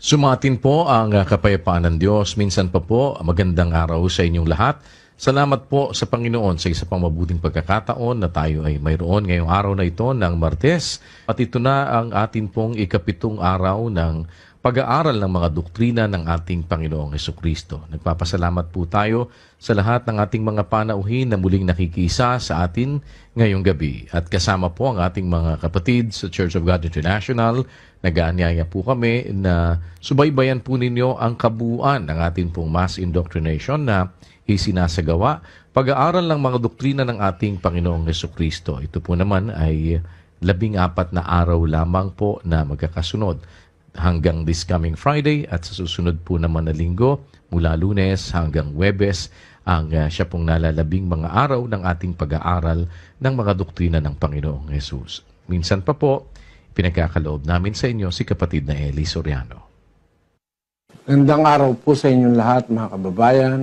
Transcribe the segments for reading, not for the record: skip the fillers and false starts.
Sumatin po ang kapayapaan ng Diyos. Minsan pa po, magandang araw sa inyong lahat. Salamat po sa Panginoon sa isa pang mabuting pagkakataon na tayo ay mayroon ngayong araw na ito ng Martes. At ito na ang atin pong ikapitong araw ng pag-aaral ng mga doktrina ng ating Panginoong Hesukristo. Nagpapasalamat po tayo sa lahat ng ating mga panauhin na muling nakikisa sa atin ngayong gabi. At kasama po ang ating mga kapatid sa Church of God International. Nag-aanyaya po kami na subaybayan po ninyo ang kabuuan ng ating pong mass indoctrination na isinasagawa, pag-aaral ng mga doktrina ng ating Panginoong Hesukristo. Ito po naman ay 14 na araw lamang po na magkakasunod hanggang this coming Friday at sa susunod po naman na linggo mula Lunes hanggang Huwebes ang siya pong nalalabing mga araw ng ating pag-aaral ng mga doktrina ng Panginoong Hesus. Minsan pa po, pinagkakaloob namin sa inyo si kapatid na Eli Soriano. Gandang araw po sa inyong lahat mga kababayan.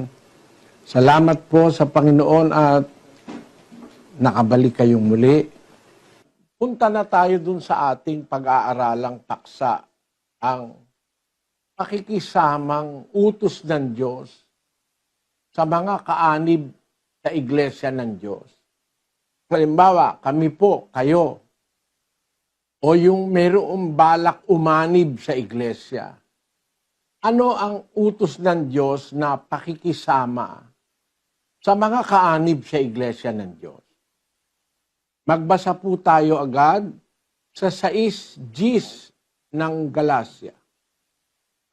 Salamat po sa Panginoon at nakabalik kayong muli. Punta na tayo dun sa ating pag-aaralang paksa, ang pakikisamang utos ng Diyos sa mga kaanib sa iglesia ng Diyos. Halimbawa, kami po, kayo, o yung mayroong balak umanib sa iglesia. Ano ang utos ng Diyos na pakikisama sa mga kaanib sa iglesia ng Diyos? Magbasa po tayo agad sa 6:10 ng Galacia.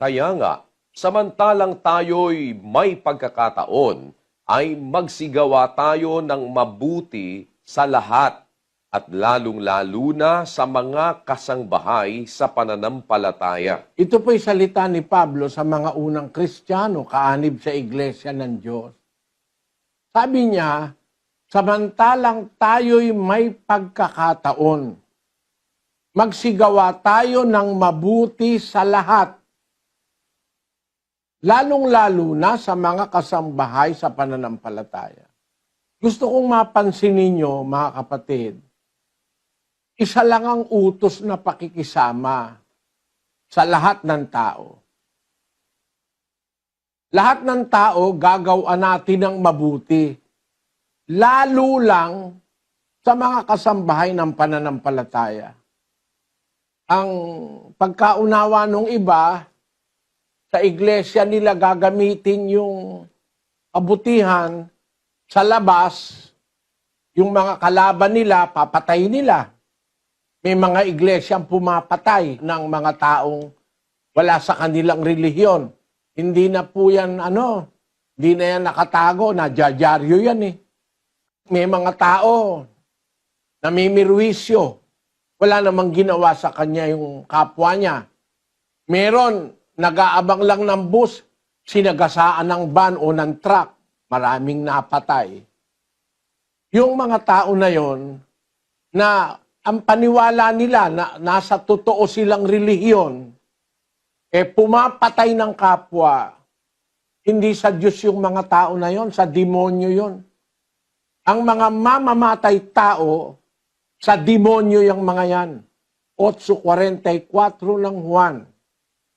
Kaya nga, samantalang tayo'y may pagkakataon, ay magsigawa tayo ng mabuti sa lahat at lalong-lalo na sa mga kasangbahay sa pananampalataya. Ito po'y salita ni Pablo sa mga unang Kristiyano, kaanib sa iglesia ng Diyos. Sabi niya, samantalang tayo'y may pagkakataon, magsigawa tayo ng mabuti sa lahat, lalong-lalo na sa mga kasambahay sa pananampalataya. Gusto kong mapansin ninyo, mga kapatid, isa lang ang utos na pakikisama sa lahat ng tao. Lahat ng tao gagawa natin ng mabuti, lalo lang sa mga kasambahay ng pananampalataya. Ang pagkaunawa ng iba, sa iglesia nila gagamitin yung kabutihan sa labas, yung mga kalaban nila, papatay nila. May mga iglesyang pumapatay ng mga taong wala sa kanilang relihiyon. Hindi na po yan, hindi na yan nakatago, nadyadyaryo yan eh. May mga tao na may mirwisyo, wala namang ginawa sa kanya yung kapwa niya. Meron, nag-aabang lang ng bus, sinagasaan ng van o ng truck, maraming napatay. Yung mga tao na yon, na ang paniwala nila na nasa totoo silang relihiyon, pumapatay ng kapwa, hindi sa Diyos yung mga tao na yon, sa demonyo yon. Ang mga mamamatay tao, sa demonyo yung mga yan. 8:44 ng Juan.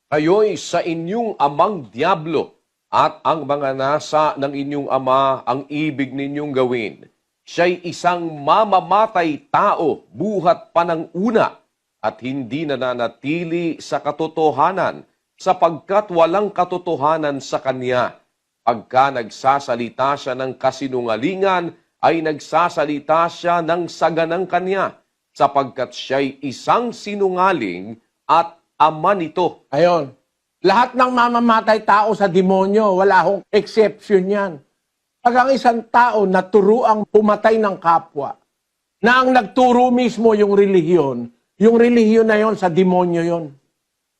Kayo'y sa inyong amang diablo at ang mga nasa ng inyong ama ang ibig ninyong gawin. Siya'y isang mamamatay tao buhat pa ng una at hindi nananatili sa katotohanan sapagkat walang katotohanan sa kanya. Pagka nagsasalita siya ng kasinungalingan, ay nagsasalita siya ng saganang kanya sapagkat siya'y isang sinungaling at ama nito. Ayon. Lahat ng mamamatay tao sa demonyo, wala akong exception yan. Pag ang isang tao naturuang pumatay ng kapwa, na ang nagturo mismo yung relihiyon na yon sa demonyo yon.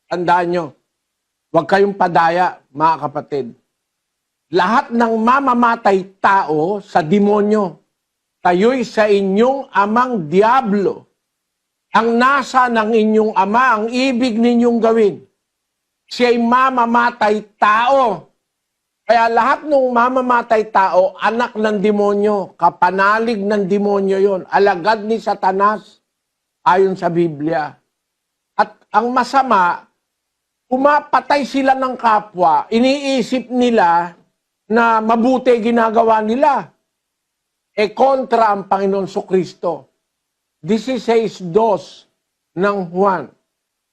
Tandaan nyo, huwag kayong padaya, mga kapatid. Lahat ng mamamatay tao sa demonyo, kayo'y sa inyong amang diablo. Ang nasa ng inyong ama, ang ibig ninyong gawin. Siya'y mamamatay tao. Kaya lahat ng mamamatay tao, anak ng demonyo, kapanalig ng demonyo yon, alagad ni Satanas, ayon sa Biblia. At ang masama, pumapatay sila ng kapwa, iniisip nila na mabuti ginagawa nila. Kontra ang Panginoon Kristo. 16:2 ng Juan.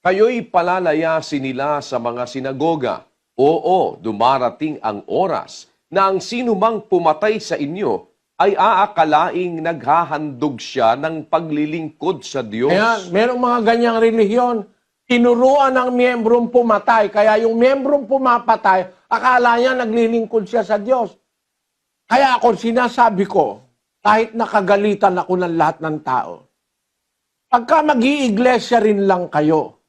Kayo'y palalayasin nila sa mga sinagoga. Oo, dumarating ang oras na ang sinumang pumatay sa inyo ay aakalaing naghahandog siya ng paglilingkod sa Diyos. Ayan, merong mga ganyang relihiyon. Tinuruan ng miyembrong pumatay. Kaya yung miyembrong pumapatay, akala niya naglilingkod siya sa Diyos. Kaya ako sinasabi ko, kahit nakagalitan ako ng lahat ng tao, pagka mag-iiglesia rin lang kayo,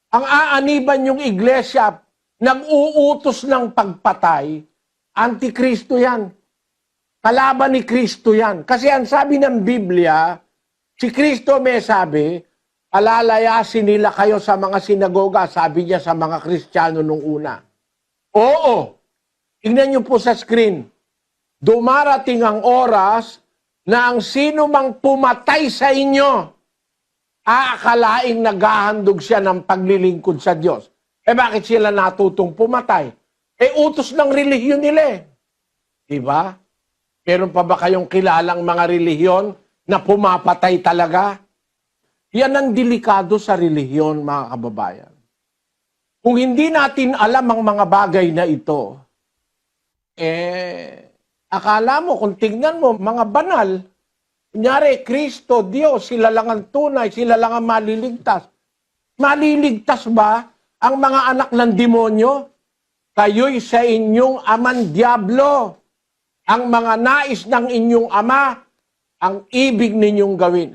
ang aaniban yung iglesia, nag-uutos ng pagpatay, antikristo yan. Kalaban ni Kristo yan. Kasi ang sabi ng Biblia, si Kristo may sabi, palalayasin nila kayo sa mga sinagoga, sabi niya sa mga Kristiyano nung una. Oo, tingnan niyo po sa screen. Dumarating ang oras na ang sino mang pumatay sa inyo, aakalaing naghahandog siya ng paglilingkod sa Diyos. Bakit sila natutong pumatay? Utos ng relihiyon nila eh. Diba? Meron pa ba kayong kilalang mga relihiyon na pumapatay talaga? Yan ang delikado sa relihiyon, mga kababayan. Kung hindi natin alam ang mga bagay na ito, akala mo, kung tignan mo, mga banal, kunyari, Kristo, Diyos, sila lang ang tunay, sila lang ang maliligtas. Maliligtas ba ang mga anak ng demonyo? Kayo'y sa inyong amang diablo. Ang mga nais ng inyong ama, ang ibig ninyong gawin.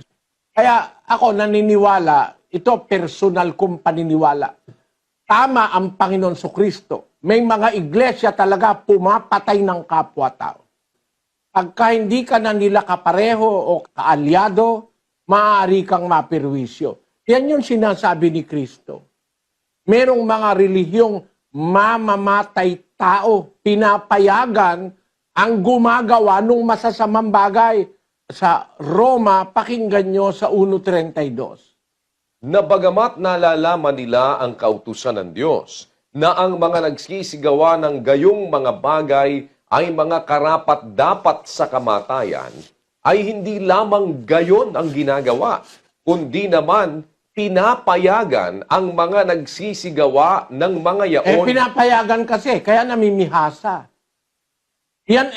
Kaya ako naniniwala, ito personal kong paniniwala. Tama ang Panginoon Kristo. May mga iglesia talaga pumapatay ng kapwa-tao. Pagka hindi ka na nila kapareho o kaalyado, maaari kang mapirwisyo. Yan yung sinasabi ni Kristo. Merong mga relihiyong mamamatay tao, pinapayagan ang gumagawa ng masasamang bagay. Sa Roma, pakinggan nyo sa 1:32. Na bagamat nalalaman nila ang kautusan ng Diyos, na ang mga nagsisigawa ng gayong mga bagay ay mga karapat-dapat sa kamatayan, ay hindi lamang gayon ang ginagawa, kundi naman pinapayagan ang mga nagsisigawa ng mga yaon. Pinapayagan kasi, kaya namimihasa. Yan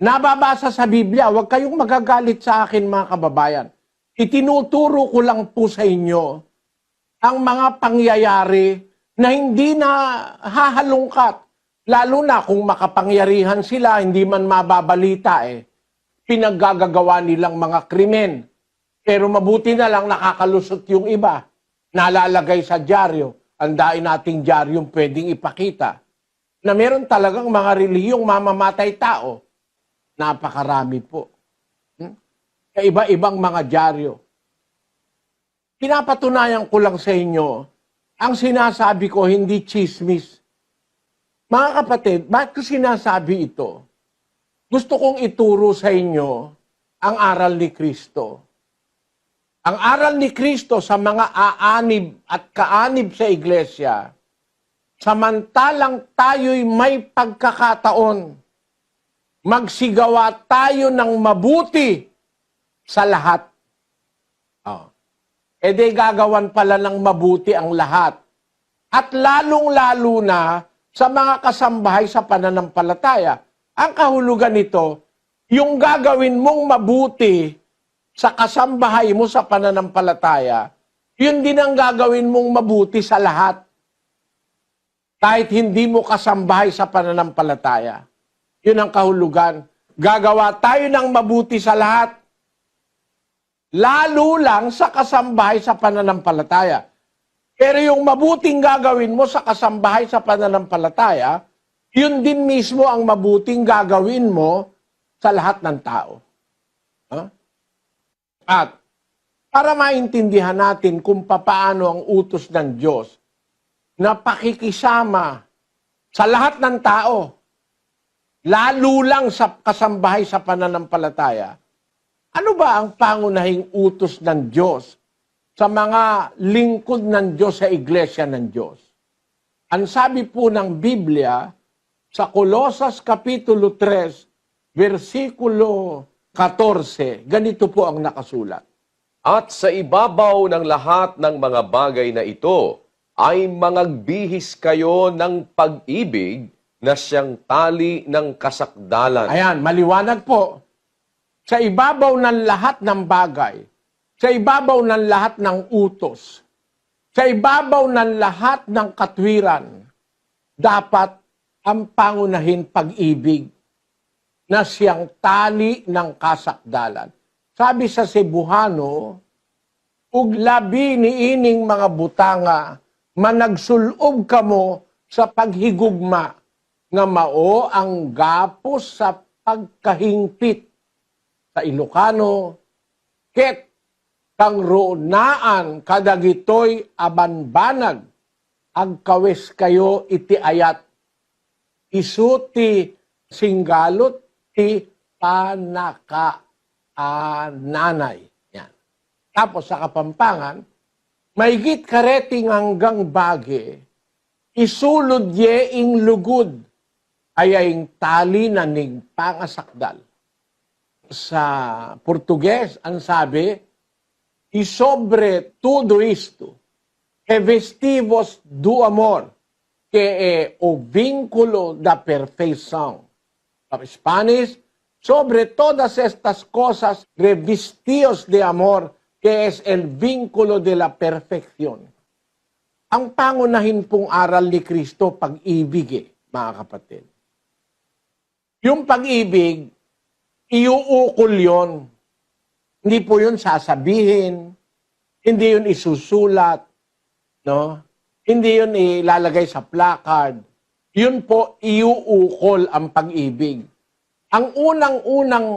nababasa sa Biblia. Huwag kayong magagalit sa akin, mga kababayan. Itinuturo ko lang po sa inyo ang mga pangyayari na hindi na hahalungkat. Lalo na kung makapangyarihan sila, hindi man mababalita pinaggagawa nilang mga krimen. Pero mabuti na lang nakakalusot yung iba. Nalalagay sa dyaryo. Andain nating dyaryong pwedeng ipakita na meron talagang mga relihiyong mamamatay tao. Napakarami po. Iba-ibang mga dyaryo. Pinapatunayan ko lang sa inyo, ang sinasabi ko hindi chismis. Mga kapatid, bakit ko sinasabi ito? Gusto kong ituro sa inyo ang aral ni Kristo. Ang aral ni Kristo sa mga aanib at kaanib sa iglesia, samantalang tayo'y may pagkakataon, magsigawa tayo ng mabuti sa lahat. Gagawan pala ng mabuti ang lahat. At lalong-lalo na sa mga kasambahay sa pananampalataya. Ang kahulugan nito, yung gagawin mong mabuti sa kasambahay mo sa pananampalataya, yun din ang gagawin mong mabuti sa lahat. Kahit hindi mo kasambahay sa pananampalataya. Yun ang kahulugan. Gagawa tayo ng mabuti sa lahat. Lalo lang sa kasambahay sa pananampalataya. Pero yung mabuting gagawin mo sa kasambahay sa pananampalataya, yun din mismo ang mabuting gagawin mo sa lahat ng tao. At para maintindihan natin kung paano ang utos ng Diyos na pakikisama sa lahat ng tao, lalo lang sa kasambahay sa pananampalataya, ano ba ang pangunahing utos ng Diyos sa mga lingkod ng Diyos sa iglesia ng Diyos? Ang sabi po ng Biblia sa Colosas Kapitulo 3, versikulo 14, ganito po ang nakasulat. At sa ibabaw ng lahat ng mga bagay na ito ay mangagbihis kayo ng pag-ibig na siyang tali ng kasakdalan. Ayan, maliwanag po. Sa ibabaw ng lahat ng bagay, sa ibabaw ng lahat ng utos, sa ibabaw ng lahat ng katwiran, dapat ang pangunahin pag-ibig na siyang tali ng kasakdalan. Sabi sa Cebuano, ug labi ni ining mga butanga, managsulob kamo sa paghigugma, nga mao ang gapos sa pagkahingpit. Sa Ilocano, ket kang roonaan kadagitoy abanbanag, agkawes kayo iti ayat, isuti singgalot ti panakaananay. Yan. Tapos sa Kapampangan, maigit kareting hanggang bage, isulod ye ing lugod, ayaing tali na ning pangasakdal. Sa Portuges, ang sabi, isobre tudo isto, e vestivos do amor, que é o vínculo da perfeição. Sa Spanish, sobre todas estas cosas, revestidos de amor, que es el vínculo de la perfección. Ang pangunahin pong aral ni Kristo, pag-ibig mga kapatid. Yung pag-ibig, iuukol yun. Hindi po yun sasabihin, hindi yun isusulat, no? Hindi yun ilalagay sa placard. Yun po, iuukol ang pag-ibig. Ang unang-unang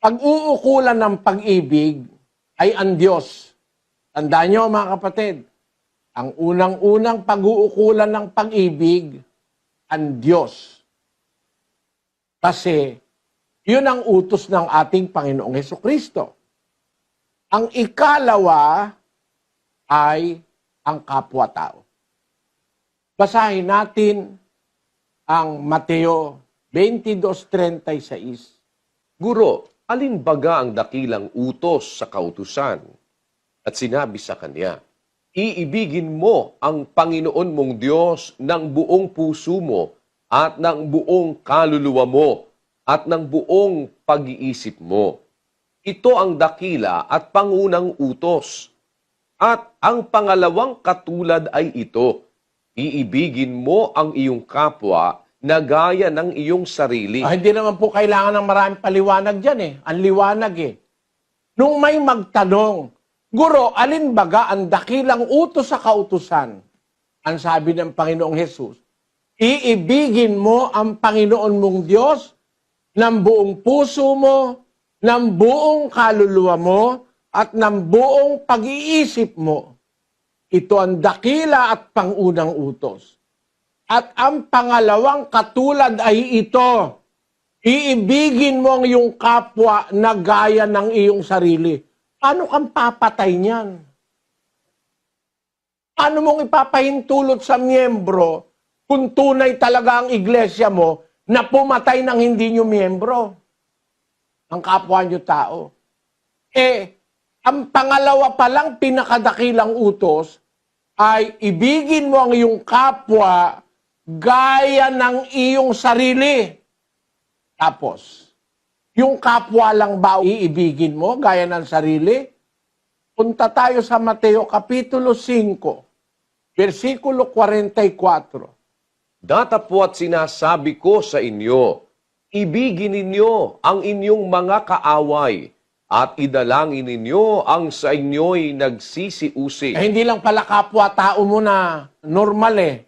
pag-uukulan ng pag-ibig ay ang Diyos. Tandaan nyo mga kapatid, ang unang-unang pag-uukulan ng pag-ibig, ang Diyos. Kasi, yun ang utos ng ating Panginoong Hesukristo. Ang ikalawa ay ang kapwa-tao. Basahin natin ang Mateo 22:36. Guro, alin baga ang dakilang utos sa kautusan? At sinabi sa kanya, iibigin mo ang Panginoon mong Diyos ng buong puso mo at ng buong kaluluwa mo at ng buong pag-iisip mo. Ito ang dakila at pangunang utos. At ang pangalawang katulad ay ito, iibigin mo ang iyong kapwa na gaya ng iyong sarili. Hindi naman po kailangan ng maraming paliwanag dyan eh. Ang liwanag eh. Nung may magtanong, Guro, alin baga ang dakilang utos sa kautusan? Ang sabi ng Panginoong Hesus, iibigin mo ang Panginoon mong Diyos ng buong puso mo, ng buong kaluluwa mo, at ng buong pag-iisip mo. Ito ang dakila at pangunang utos. At ang pangalawang katulad ay ito, iibigin mo ang iyong kapwa na gaya ng iyong sarili. Paano kang papatay niyan? Paano mong ipapahintulot sa miyembro kung tunay talaga ang iglesia mo na pumatay ng hindi nyo miyembro? Ang kapwa nyo tao. Ang pangalawa palang pinakadakilang utos ay ibigin mo ang iyong kapwa gaya ng iyong sarili. Tapos, yung kapwa lang ba iibigin mo gaya ng sarili? Punta tayo sa Mateo Kapitulo 5, versikulo 44. Datapwat sinasabi ko sa inyo, ibigin ninyo ang inyong mga kaaway at idalangin ninyo ang sa inyo'y nagsisiusi. Hindi lang pala kapwa-tao mo na normal eh.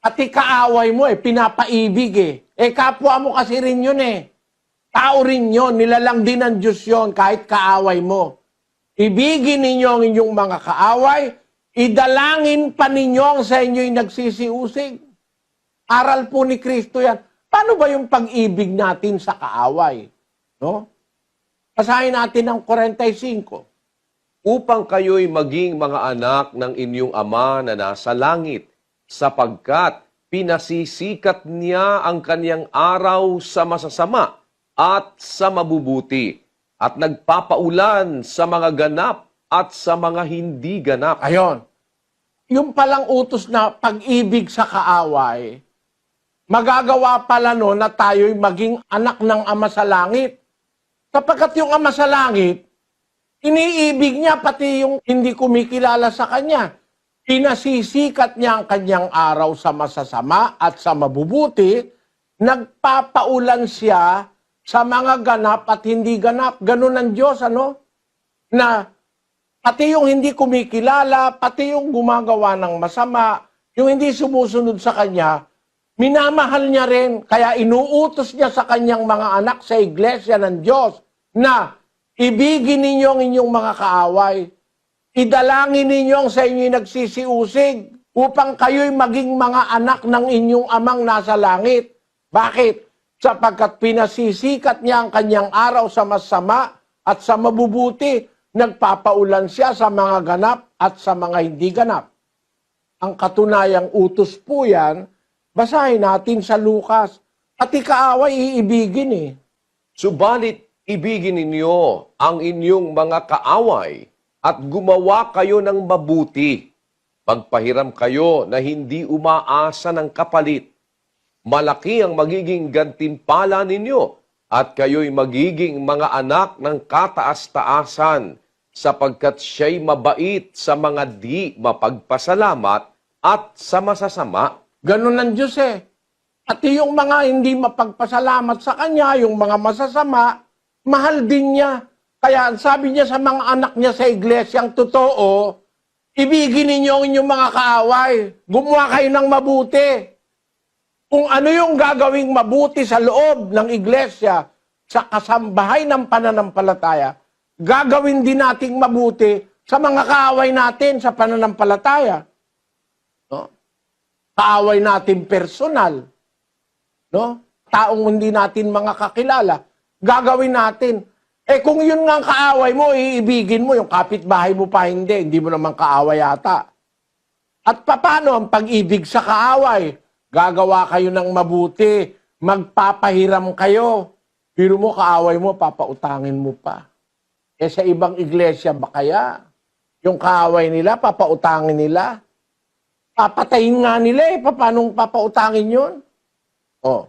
Pati kaaway mo pinapaibig eh. Kapwa mo kasi rin yun eh. Tao rin yun, nilalang din ng Diyos yun kahit kaaway mo. Ibigin ninyo ang inyong mga kaaway, idalangin pa ninyo ang sa inyo'y nagsisiusig. Aral po ni Kristo yan. Paano ba yung pag-ibig natin sa kaaway? No? Basahin natin ang 45. Upang kayo'y maging mga anak ng inyong Ama na nasa langit. sapagkat pinasisikat niya ang kaniyang araw sa masasama at sa mabubuti, at nagpapaulan sa mga ganap at sa mga hindi ganap. Ayon. Yung palang utos na pag-ibig sa kaaway, magagawa pala no na tayo'y maging anak ng Ama sa Langit. Sapagkat yung Ama sa Langit, iniibig niya pati yung hindi kumikilala sa Kanya. Pinasisikat niya ang Kanyang araw sa masasama at sa mabubuti, nagpapaulan siya sa mga ganap at hindi ganap. Ganun ang Diyos, ano? Na pati yung hindi kumikilala, pati yung gumagawa ng masama, yung hindi sumusunod sa Kanya, minamahal niya rin. Kaya inuutos niya sa Kanyang mga anak sa iglesia ng Diyos na ibigin ninyo ang inyong mga kaaway. Idalangin ninyo ang sa inyo'y nagsisiusig upang kayo'y maging mga anak ng inyong amang nasa langit. Bakit? Sapagkat pinasisikat niya ang kanyang araw sa masama at sa mabubuti, nagpapaulan siya sa mga ganap at sa mga hindi ganap. Ang katunayang utos po yan, basahin natin sa Lucas. Pati kaaway iibigin eh. Subalit, ibigin ninyo ang inyong mga kaaway at gumawa kayo ng mabuti. Pagpahiram kayo na hindi umaasa ng kapalit. Malaki ang magiging gantimpala ninyo at kayo'y magiging mga anak ng kataas-taasan sapagkat siya'y mabait sa mga di mapagpasalamat at sa masasama. Ganun ang Diyos eh. Pati yung mga hindi mapagpasalamat sa Kanya, yung mga masasama, mahal din niya. Kaya sabi niya sa mga anak niya sa iglesyang totoo, ibigin ninyo ang inyong mga kaaway. Gumawa kayo ng mabuti. Kung ano yung gagawing mabuti sa loob ng iglesia, sa kasambahay ng pananampalataya, gagawin din nating mabuti sa mga kaaway natin sa pananampalataya. No? Kaaway natin personal. No? Taong hindi natin mga kakilala. Gagawin natin. Eh kung yun nga ang kaaway mo, iibigin mo, yung kapitbahay mo pa hindi mo naman kaaway yata. At paano ang pag-ibig sa kaaway? Gagawa kayo ng mabuti, magpapahiram kayo. Pero mo, kaaway mo, papautangin mo pa. Eh sa ibang iglesia ba kaya? Yung kaaway nila, papautangin nila. Papatayin nga nila eh, paano papautangin yun? Oh.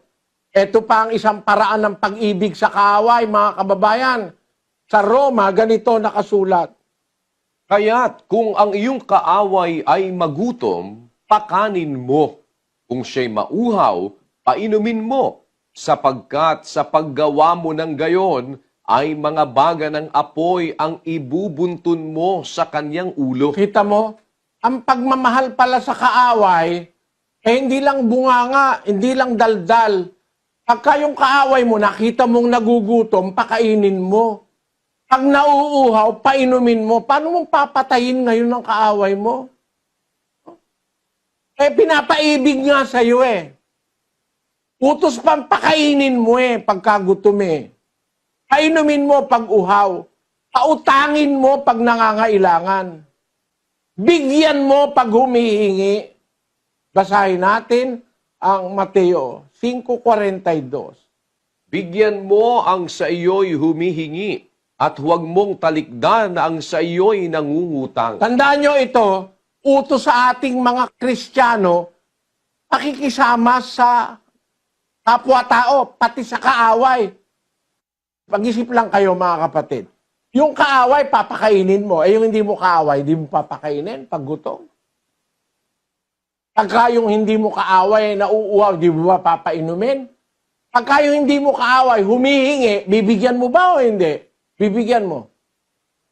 Ito pa ang isang paraan ng pag-ibig sa kaaway, mga kababayan. Sa Roma, ganito nakasulat. Kaya't kung ang iyong kaaway ay magutom, pakanin mo. Kung siya'y mauhaw, painumin mo. Sapagkat sa paggawa mo ng gayon, ay mga baga ng apoy ang ibubuntun mo sa kanyang ulo. Kita mo, ang pagmamahal pala sa kaaway, eh hindi lang bunganga, hindi lang daldal. Pagka yung kaaway mo, nakita mong nagugutom, pakainin mo. Pag nauuhaw, painumin mo. Paano mong papatayin ngayon ng kaaway mo? Eh, pinapaibig nga sa'yo eh. Utos pang pakainin mo eh, pagkagutom eh. Painumin mo pag uhaw. Pautangin mo pag nangangailangan. Bigyan mo pag humihingi. Basahin natin ang Mateo 5:42. Bigyan mo ang sa iyo'y humihingi at huwag mong talikdan na ang sa iyo'y nangungutang. Tandaan nyo ito, utos sa ating mga Kristiyano, pakikisama sa kapwa-tao, pati sa kaaway. Pag-isip lang kayo mga kapatid. Yung kaaway, papakainin mo. Eh yung hindi mo kaaway, hindi mo papakainin pag gutom. Pagka yung hindi mo kaaway, nauuhaw, di mo ba papainumin? Pagka yung hindi mo kaaway, humihingi, bibigyan mo ba o hindi? Bibigyan mo.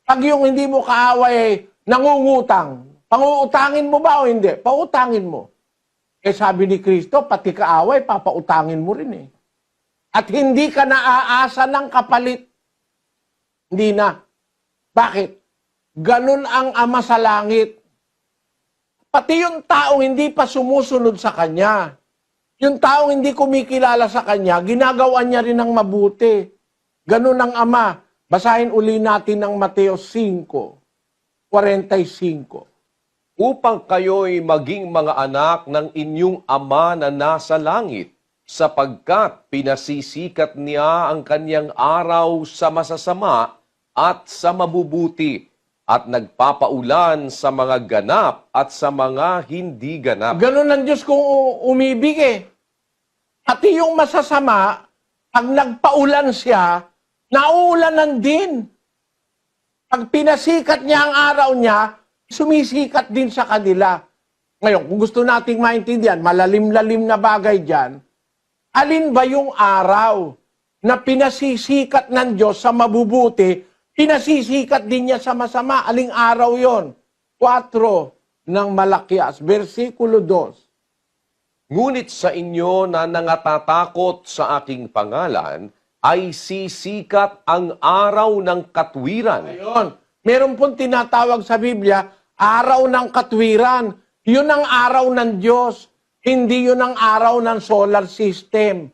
Pag yung hindi mo kaaway, nangungutang, panguutangin mo ba o hindi? Pautangin mo. Eh sabi ni Kristo, pati kaaway, papautangin mo rin eh. At hindi ka naaasa ng kapalit. Hindi na. Bakit? Ganun ang Ama sa Langit. Pati yung taong hindi pa sumusunod sa Kanya, yung taong hindi kumikilala sa Kanya, ginagawa niya rin ng mabuti. Ganun ang Ama. Basahin uli natin ng Mateo 5:45. upang kayo'y maging mga anak ng inyong Ama na nasa langit, sapagkat pinasisikat niya ang kanyang araw sa masasama at sa mabubuti, at nagpapaulan sa mga ganap at sa mga hindi ganap. Ganun ang Diyos kung umibig eh. Pati yung masasama, pag nagpaulan siya, nauulanan din. Pag pinasikat niya ang araw niya, sumisikat din sa kanila. Ngayon, kung gusto nating maintindihan, malalim-lalim na bagay dyan, alin ba yung araw na pinasisikat ng Diyos sa mabubuti, pinasisikat din niya sa masama? Aling araw yon? 4 ng Malakias, versikulo 2. Ngunit sa inyo na nangatatakot sa aking pangalan, ay sisikat ang araw ng katwiran. Ayun. Meron pong tinatawag sa Biblia, araw ng katwiran. Yun ang araw ng Diyos. Hindi yun ang araw ng solar system.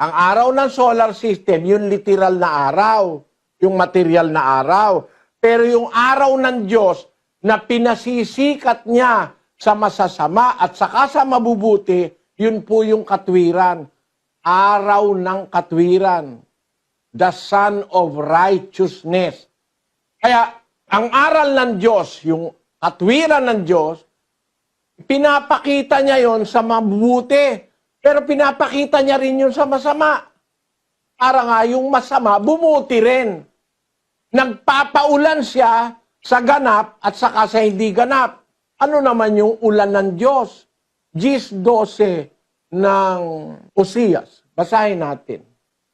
Ang araw ng solar system, yun literal na araw. Yung material na araw. Pero yung araw ng Diyos na pinasisikat niya sa masasama at saka sa mabubuti, yun po yung katwiran. Araw ng katwiran. The Son of Righteousness. Kaya, ang aral ng Diyos, yung katwiran ng Diyos, pinapakita niya yon sa mabubuti. Pero pinapakita niya rin yun sa masama. Para nga yung masama, bumuti rin. Nagpapaulan siya sa ganap at saka sa hindi ganap. Ano naman yung ulan ng Diyos? Gis 12 ng Osias. Basahin natin.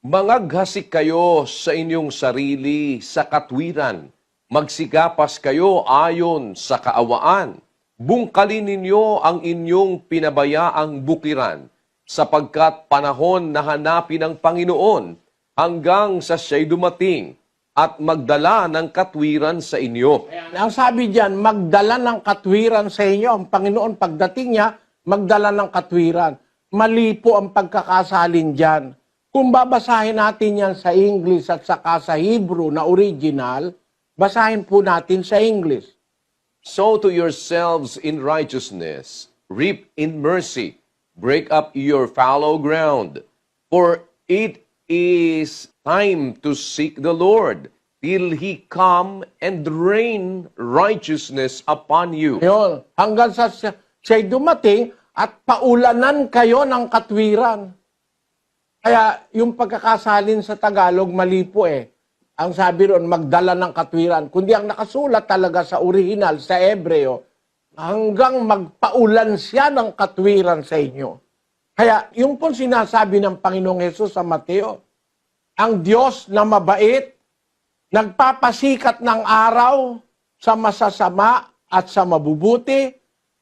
Mangaghasik kayo sa inyong sarili sa katwiran. Magsikapas kayo ayon sa kaawaan. Bungkalin ninyo ang inyong pinabayaang bukiran, sapagkat panahon na hanapin ng Panginoon hanggang sa siya'y dumating at magdala ng katwiran sa inyo. Ang sabi diyan, magdala ng katwiran sa inyo. Ang Panginoon, pagdating niya, magdala ng katwiran. Mali po ang pagkakasalin diyan. Kung babasahin natin yan sa English at saka sa Hebrew na original, basahin po natin sa English. Sow to yourselves in righteousness, reap in mercy, break up your fallow ground. For it is time to seek the Lord, till He come and rain righteousness upon you. Yun, hanggang sa siya'y dumating at paulanan kayo ng katwiran. Kaya yung pagkakasalin sa Tagalog, mali po eh. Ang sabi ron, magdala ng katwiran. Kundi ang nakasulat talaga sa original, sa Hebreo, hanggang magpaulan siya ng katwiran sa inyo. Kaya yung po sinasabi ng Panginoong Hesus sa Mateo, ang Diyos na mabait, nagpapasikat ng araw sa masasama at sa mabubuti,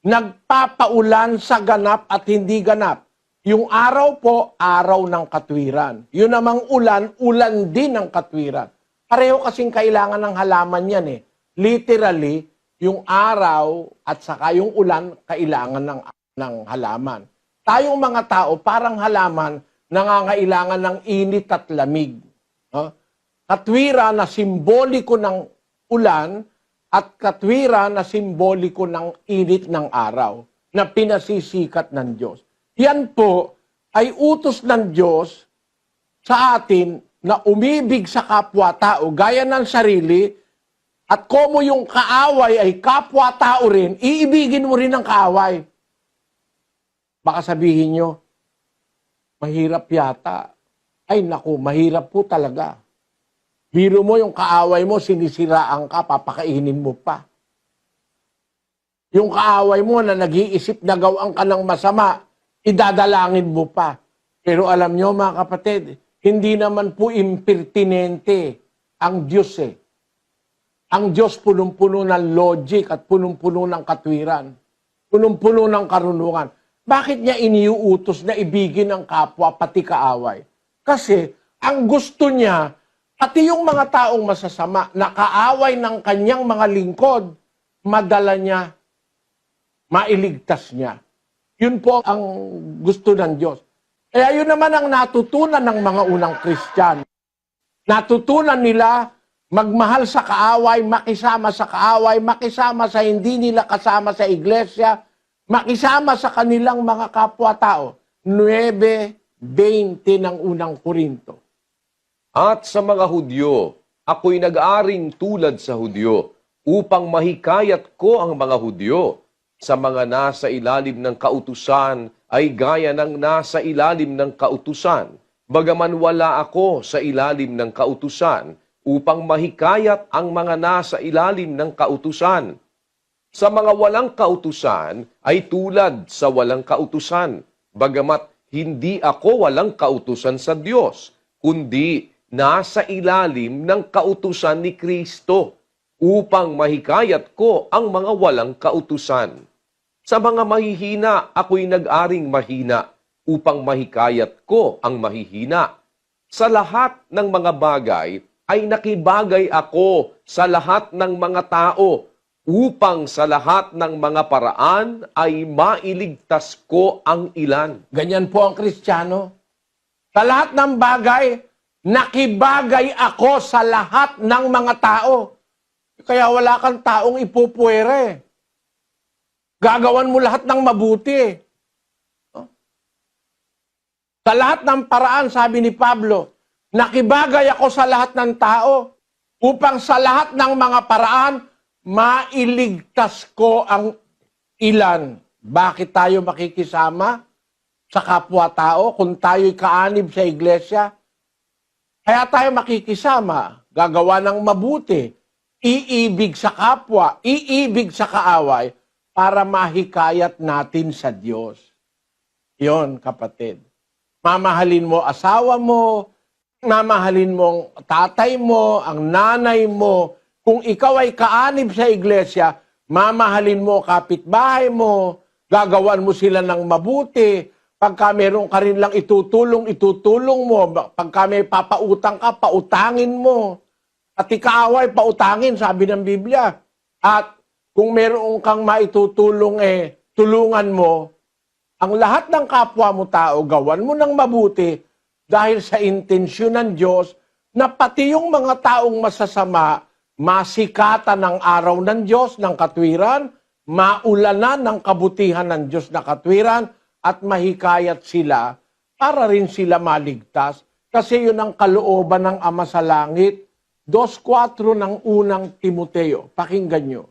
nagpapaulan sa ganap at hindi ganap. Yung araw po, araw ng katwiran. Yun namang ulan, ulan din ng katwiran. Pareho kasing kailangan ng halaman yan eh. Literally, yung araw at saka yung ulan, kailangan ng halaman. Tayong mga tao, parang halaman, nangangailangan ng init at lamig. Katwiran na simboliko ng ulan at katwiran na simboliko ng init ng araw na pinasisikat ng Diyos. Yan po ay utos ng Diyos sa atin na umibig sa kapwa-tao gaya ng sarili at como yung kaaway ay kapwa-tao rin, iibigin mo rin ang kaaway. Baka sabihin nyo, mahirap yata. Ay naku, mahirap po talaga. Biro mo yung kaaway mo, sinisiraan ka, papakainin mo pa. Yung kaaway mo na nag-iisip na gawang ka ng masama, idadalangin mo pa. Pero alam nyo mga kapatid, hindi naman po impertinente ang Diyos eh. Ang Diyos punong-puno ng logic at punong-puno ng katwiran. Punong-puno ng karunungan. Bakit niya iniuutos na ibigin ang kapwa pati kaaway? Kasi ang gusto niya, pati yung mga taong masasama na kaaway ng kanyang mga lingkod, madala niya, mailigtas niya. Yun po ang gusto ng Diyos. Kaya yun naman ang natutunan ng mga unang Kristiyano. Natutunan nila magmahal sa kaaway, makisama sa kaaway, makisama sa hindi nila kasama sa iglesia, makisama sa kanilang mga kapwa-tao. 9:20 ng unang Korinto. At sa mga Hudyo, ako'y nag-aring tulad sa Hudyo, upang mahikayat ko ang mga Hudyo. Sa mga nasa ilalim ng kautusan ay gaya ng nasa ilalim ng kautusan, bagaman wala ako sa ilalim ng kautusan, upang mahikayat ang mga nasa ilalim ng kautusan. Sa mga walang kautusan ay tulad sa walang kautusan, bagamat hindi ako walang kautusan sa Diyos, kundi nasa ilalim ng kautusan ni Kristo, upang mahikayat ko ang mga walang kautusan. Sa mga mahihina, ako'y nag-aring mahina, upang mahikayat ko ang mahihina. Sa lahat ng mga bagay, ay nakibagay ako sa lahat ng mga tao, upang sa lahat ng mga paraan ay mailigtas ko ang ilan. Ganyan po ang Kristiyano. Sa lahat ng bagay, nakibagay ako sa lahat ng mga tao. Kaya wala kang taong ipupuwere. Gagawan mo lahat ng mabuti. Sa lahat ng paraan, sabi ni Pablo, nakibagay ako sa lahat ng tao upang sa lahat ng mga paraan, mailigtas ko ang ilan. Bakit tayo makikisama sa kapwa-tao kung tayo'y kaanib sa iglesia? Kaya tayo makikisama, gagawa ng mabuti, iibig sa kapwa, iibig sa kaaway, para mahikayat natin sa Diyos. Yon, kapatid. Mamahalin mo asawa mo, mamahalin mo ang tatay mo, ang nanay mo. Kung ikaw ay kaanib sa iglesia, mamahalin mo kapitbahay mo, gagawan mo sila ng mabuti. Pagka meron ka rin lang itutulong mo. Pagka may papautang ka, pautangin mo. At ikaaway, pautangin, sabi ng Biblia. At kung meron kang maitutulong, tulungan mo. Ang lahat ng kapwa mo tao, gawan mo ng mabuti dahil sa intensyon ng Diyos na pati yung mga taong masasama, masikatan ng araw ng Diyos ng katwiran, maulanan ng kabutihan ng Diyos na katwiran, at mahikayat sila para rin sila maligtas. Kasi yun ang kalooban ng Ama sa Langit. 2:4 ng unang Timoteo. Pakinggan nyo.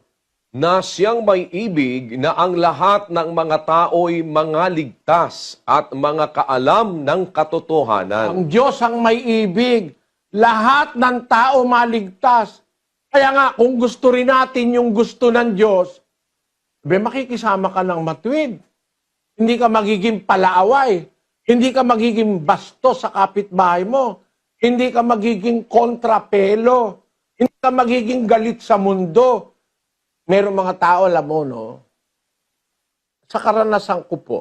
Na siyang may ibig na ang lahat ng mga tao'y mga ligtas at mga kaalam ng katotohanan. Ang Diyos ang may ibig. Lahat ng tao maligtas. Kaya nga, kung gusto rin natin yung gusto ng Diyos, makikisama ka ng matuwid. Hindi ka magiging palaaway. Hindi ka magiging bastos sa kapitbahay mo. Hindi ka magiging kontrapelo. Hindi ka magiging galit sa mundo. Merong mga tao, alam mo, no? Sa karanasan ko po,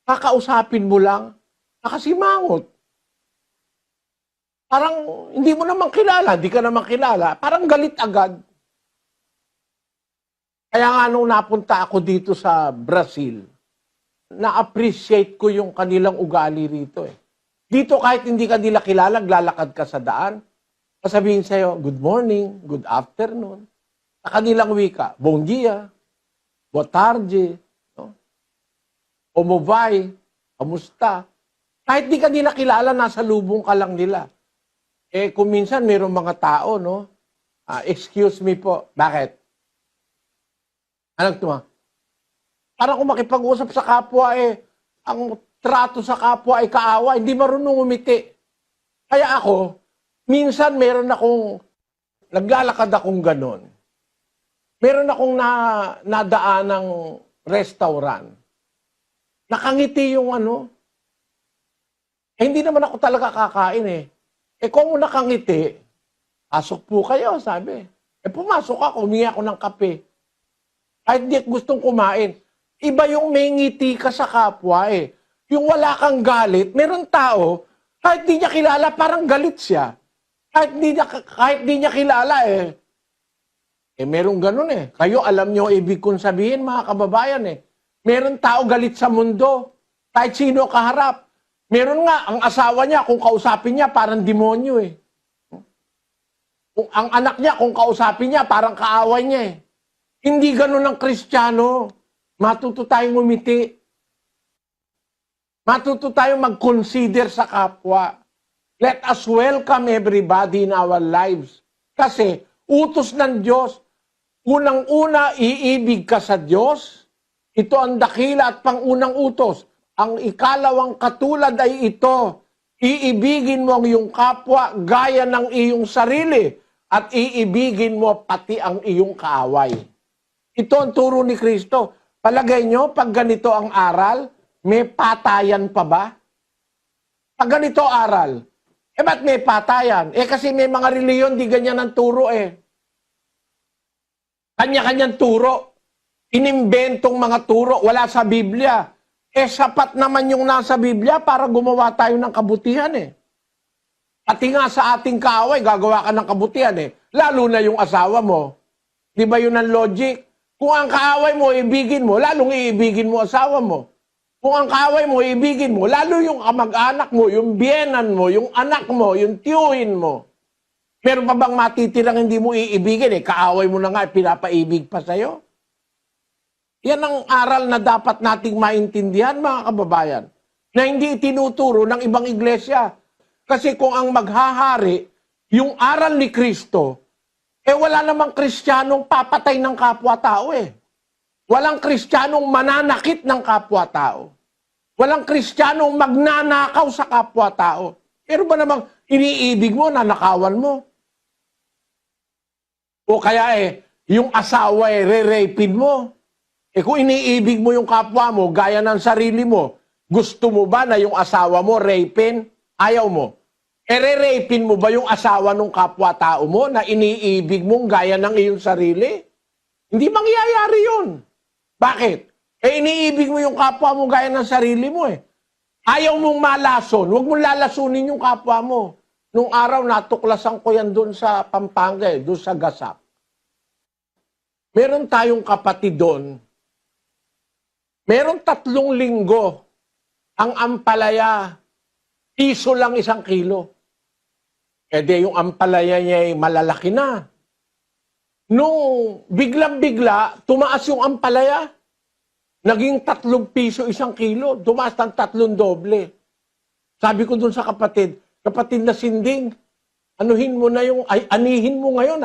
kakausapin mo lang, nakasimangot. Parang hindi mo naman kilala, di ka naman kilala. Parang galit agad. Kaya nga nung napunta ako dito sa Brazil, na-appreciate ko yung kanilang ugali rito. Dito kahit hindi ka nila kilala, lalakad ka sa daan, sasabihin sa'yo, good morning, good afternoon. Sa kanilang wika, bom dia, boa tarde, no? Como vai, kamusta? Kahit di ka nila kilala, nasa lubong ka lang nila. Kung minsan mayroong mga tao, no? Excuse me po, bakit? Anong tuma? Para kung makipag-usap sa kapwa, ang trato sa kapwa ay kaawa, hindi marunong umiti. Kaya ako, minsan meron akong, naglalakad akong ganon. Meron akong nadaan ng restaurant. Nakangiti yung ano. Hindi naman ako talaga kakain . Kung nakangiti, pasok po kayo, sabi. Pumasok ako, humingi ako ng kape. Kahit di gustong kumain. Iba yung may ngiti ka sa kapwa . Yung wala kang galit, meron tao, kahit di niya kilala, parang galit siya. Kahit di niya kilala meron ganun . Kayo alam niyo ibig kong sabihin, mga kababayan . Meron tao galit sa mundo, kahit sino kaharap. Meron nga, ang asawa niya, kung kausapin niya, parang demonyo . Kung ang anak niya, kung kausapin niya, parang kaaway niya eh. Hindi ganun ang Kristiyano. Matuto tayong umiti. Matuto tayong mag-consider sa kapwa. Let us welcome everybody in our lives. Kasi utos ng Diyos, unang-una, iibig ka sa Diyos. Ito ang dakila at pangunang utos. Ang ikalawang katulad ay ito, iibigin mo ang iyong kapwa gaya ng iyong sarili at iibigin mo pati ang iyong kaaway. Ito ang turo ni Kristo. Palagay nyo, pag ganito ang aral, may patayan pa ba? Pag ganito aral, ba't may patayan? Kasi may mga reliyon, di ganyan ang turo Kanya-kanyang turo. Inimbentong mga turo, wala sa Biblia. Sapat naman yung nasa Biblia para gumawa tayo ng kabutihan Pati nga sa ating kaaway, gagawa ka ng kabutihan Lalo na yung asawa mo. Di ba yun ang logic? Kung ang kaaway mo, ibigin mo, lalong iibigin mo asawa mo. Kung ang kaaway mo, ibigin mo, lalo yung kamag-anak mo, yung biyenan mo, yung anak mo, yung tiyuhin mo. Meron pa bang matitirang hindi mo iibigin Kaaway mo na nga, pinapaibig pa sa'yo. Yan ang aral na dapat nating maintindihan, mga kababayan, na hindi itinuturo ng ibang iglesia. Kasi kung ang maghahari, yung aral ni Kristo, wala namang Kristiyanong papatay ng kapwa-tao Walang Kristiyanong mananakit ng kapwa-tao. Walang Kristiyanong magnanakaw sa kapwa-tao. Pero ba namang iniibig mo, nanakawan mo? O kaya yung asawa re-rapin mo? Kung iniibig mo yung kapwa mo, gaya ng sarili mo, gusto mo ba na yung asawa mo rapin? Ayaw mo. Re-rapin mo ba yung asawa ng kapwa-tao mo na iniibig mong gaya ng iyong sarili? Hindi mangyayari yun. Bakit? Iniibig mo yung kapwa mo gaya ng sarili mo Ayaw mong malason. Huwag mong lalasunin yung kapwa mo. Nung araw, natuklasan ko yan doon sa Pampanga doon sa Gasak. Meron tayong kapatid doon. Meron 3 linggo. Ang ampalaya, piso lang 1 kilo. Yung ampalaya niya ay malalaki na. Nung biglang-bigla, tumaas yung ampalaya. Naging 3 piso 1 kilo. Tumaas ng 3 doble. Sabi ko dun sa kapatid na Sinding, anihin mo ngayon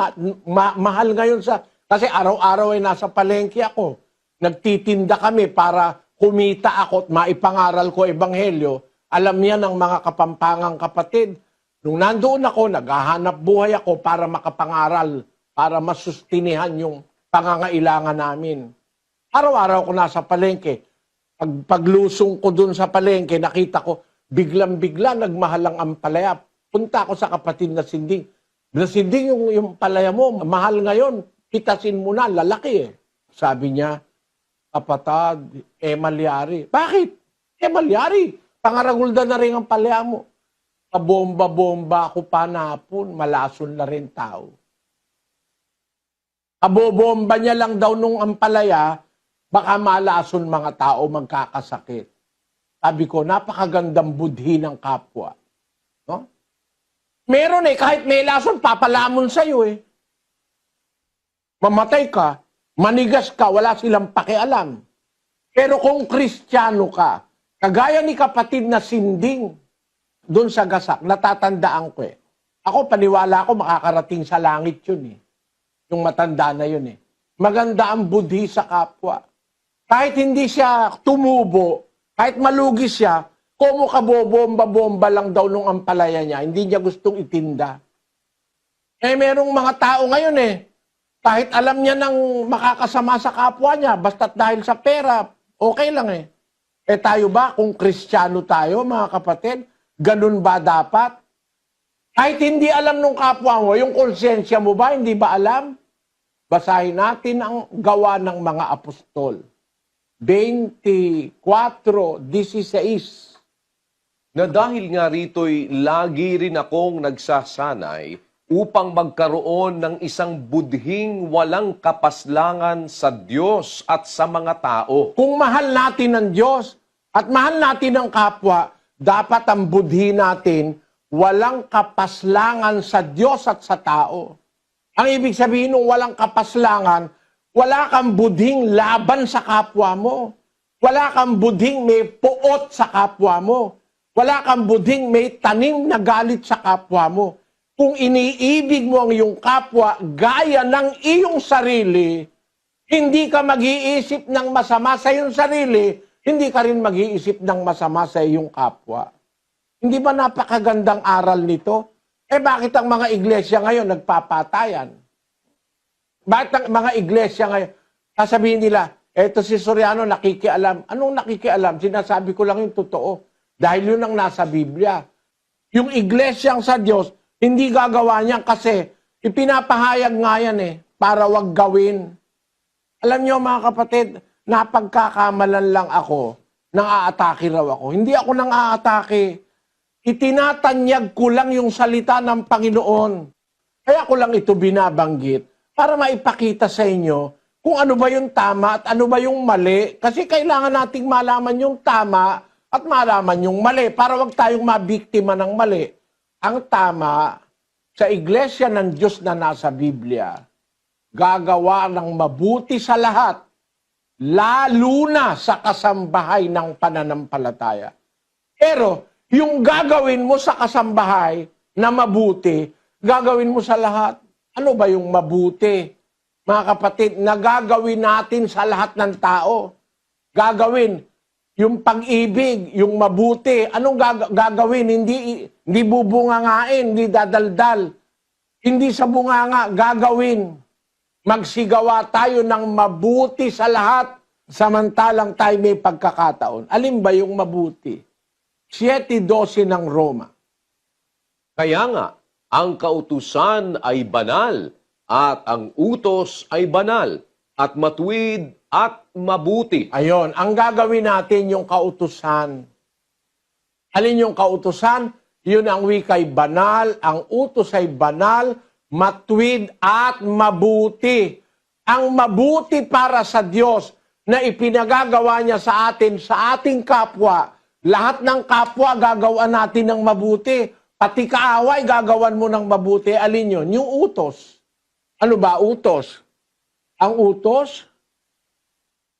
mahal ngayon kasi araw-araw ay nasa palengke ako. Nagtitinda kami para kumita ako at maipangaral ko ebanghelyo. Alam niya ng mga kapampangang kapatid. Nung nandoon ako, naghahanap buhay ako para makapangaral, para masustinihan yung pangangailangan namin. Araw-araw ko nasa palengke. Paglusong ko dun sa palengke, nakita ko, biglang-bigla nagmahal ang ampalaya. Punta ako sa kapatid na Sinding. Na Sinding, yung palaya mo, mahal ngayon, pitasin mo na, lalaki Sabi niya, kapatad, malyari. Bakit? Malyari. Pangaragulda na rin ang palaya mo. Kabomba-bomba ako panapon, malason na rin tao. Kabobomba niya lang daw nung ampalaya, baka malason mga tao magkakasakit. Sabi ko, napakagandang budhi ng kapwa. No? Meron kahit may lason, papalamon sa'yo Mamatay ka, manigas ka, wala silang pakialam. Pero kung Kristiyano ka, kagaya ni kapatid na Sinding, doon sa Gasak, natatandaan ko Ako, paniwala ko, makakarating sa langit yun Yung matanda na yun Maganda ang budhi sa kapwa. Kahit hindi siya tumubo, kahit malugi siya, kumo kabobomba-bomba lang daw nung ampalaya niya, hindi niya gustong itinda. Merong mga tao ngayon kahit alam niya nang makakasama sa kapwa niya, basta't dahil sa pera, okay lang tayo ba, kung Kristiyano tayo, mga kapatid, ganun ba dapat? Kahit hindi alam nung kapwa mo, yung konsensya mo ba, hindi ba alam? Basahin natin ang gawa ng mga apostol. 24:16. Na dahil nga rito'y lagi rin akong nagsasanay upang magkaroon ng isang budhing walang kapaslangan sa Diyos at sa mga tao. Kung mahal natin ang Diyos at mahal natin ang kapwa, dapat ang budhi natin walang kapaslangan sa Diyos at sa tao. Ang ibig sabihin ng walang kapaslangan, wala kang budhing laban sa kapwa mo. Wala kang budhing may puot sa kapwa mo. Wala kang budhing may tanim na galit sa kapwa mo. Kung iniibig mo ang iyong kapwa gaya ng iyong sarili, hindi ka mag-iisip ng masama sa iyong sarili, hindi ka rin mag-iisip ng masama sa iyong kapwa. Hindi ba napakagandang aral nito? Bakit ang mga iglesia ngayon nagpapatayan? Bakit ang mga iglesia ngayon, sasabihin nila, eto si Soriano nakikialam. Anong nakikialam? Sinasabi ko lang yung totoo. Dahil yun ang nasa Biblia. Yung iglesyang sa Diyos, hindi gagawa niyan kasi ipinapahayag nga yan para wag gawin. Alam niyo mga kapatid, napagkakamalan lang ako, nang aatake raw ako. Hindi ako nang aatake. Itinatanyag ko lang yung salita ng Panginoon. Kaya ko lang ito binabanggit para maipakita sa inyo kung ano ba yung tama at ano ba yung mali. Kasi kailangan nating malaman yung tama at malaman yung mali para wag tayong mabiktima ng mali. Ang tama sa iglesia ng Diyos na nasa Biblia, gagawa ng mabuti sa lahat, lalo na sa kasambahay ng pananampalataya. Pero yung gagawin mo sa kasambahay na mabuti, gagawin mo sa lahat. Ano ba yung mabuti? Mga kapatid, na gagawin natin sa lahat ng tao. Gagawin yung pag-ibig, yung mabuti. Anong gagawin? Hindi bubungangain, hindi dadaldal. Hindi sa bunganga, gagawin. Magsigawa tayo ng mabuti sa lahat, samantalang tayo may pagkakataon. Alin ba yung mabuti? 7:12 ng Roma. Kaya nga, ang kautusan ay banal at ang utos ay banal at matuwid at mabuti. Ayon, ang gagawin natin yung kautusan. Alin yung kautusan? Yun ang wika'y banal, ang utos ay banal, matuwid at mabuti. Ang mabuti para sa Diyos na ipinagagawa niya sa atin, sa ating kapwa. Lahat ng kapwa gagawa natin ng mabuti. Pati kaaway gagawan mo ng mabuti. Alin yun? Yung utos. Ano ba utos? Ang utos,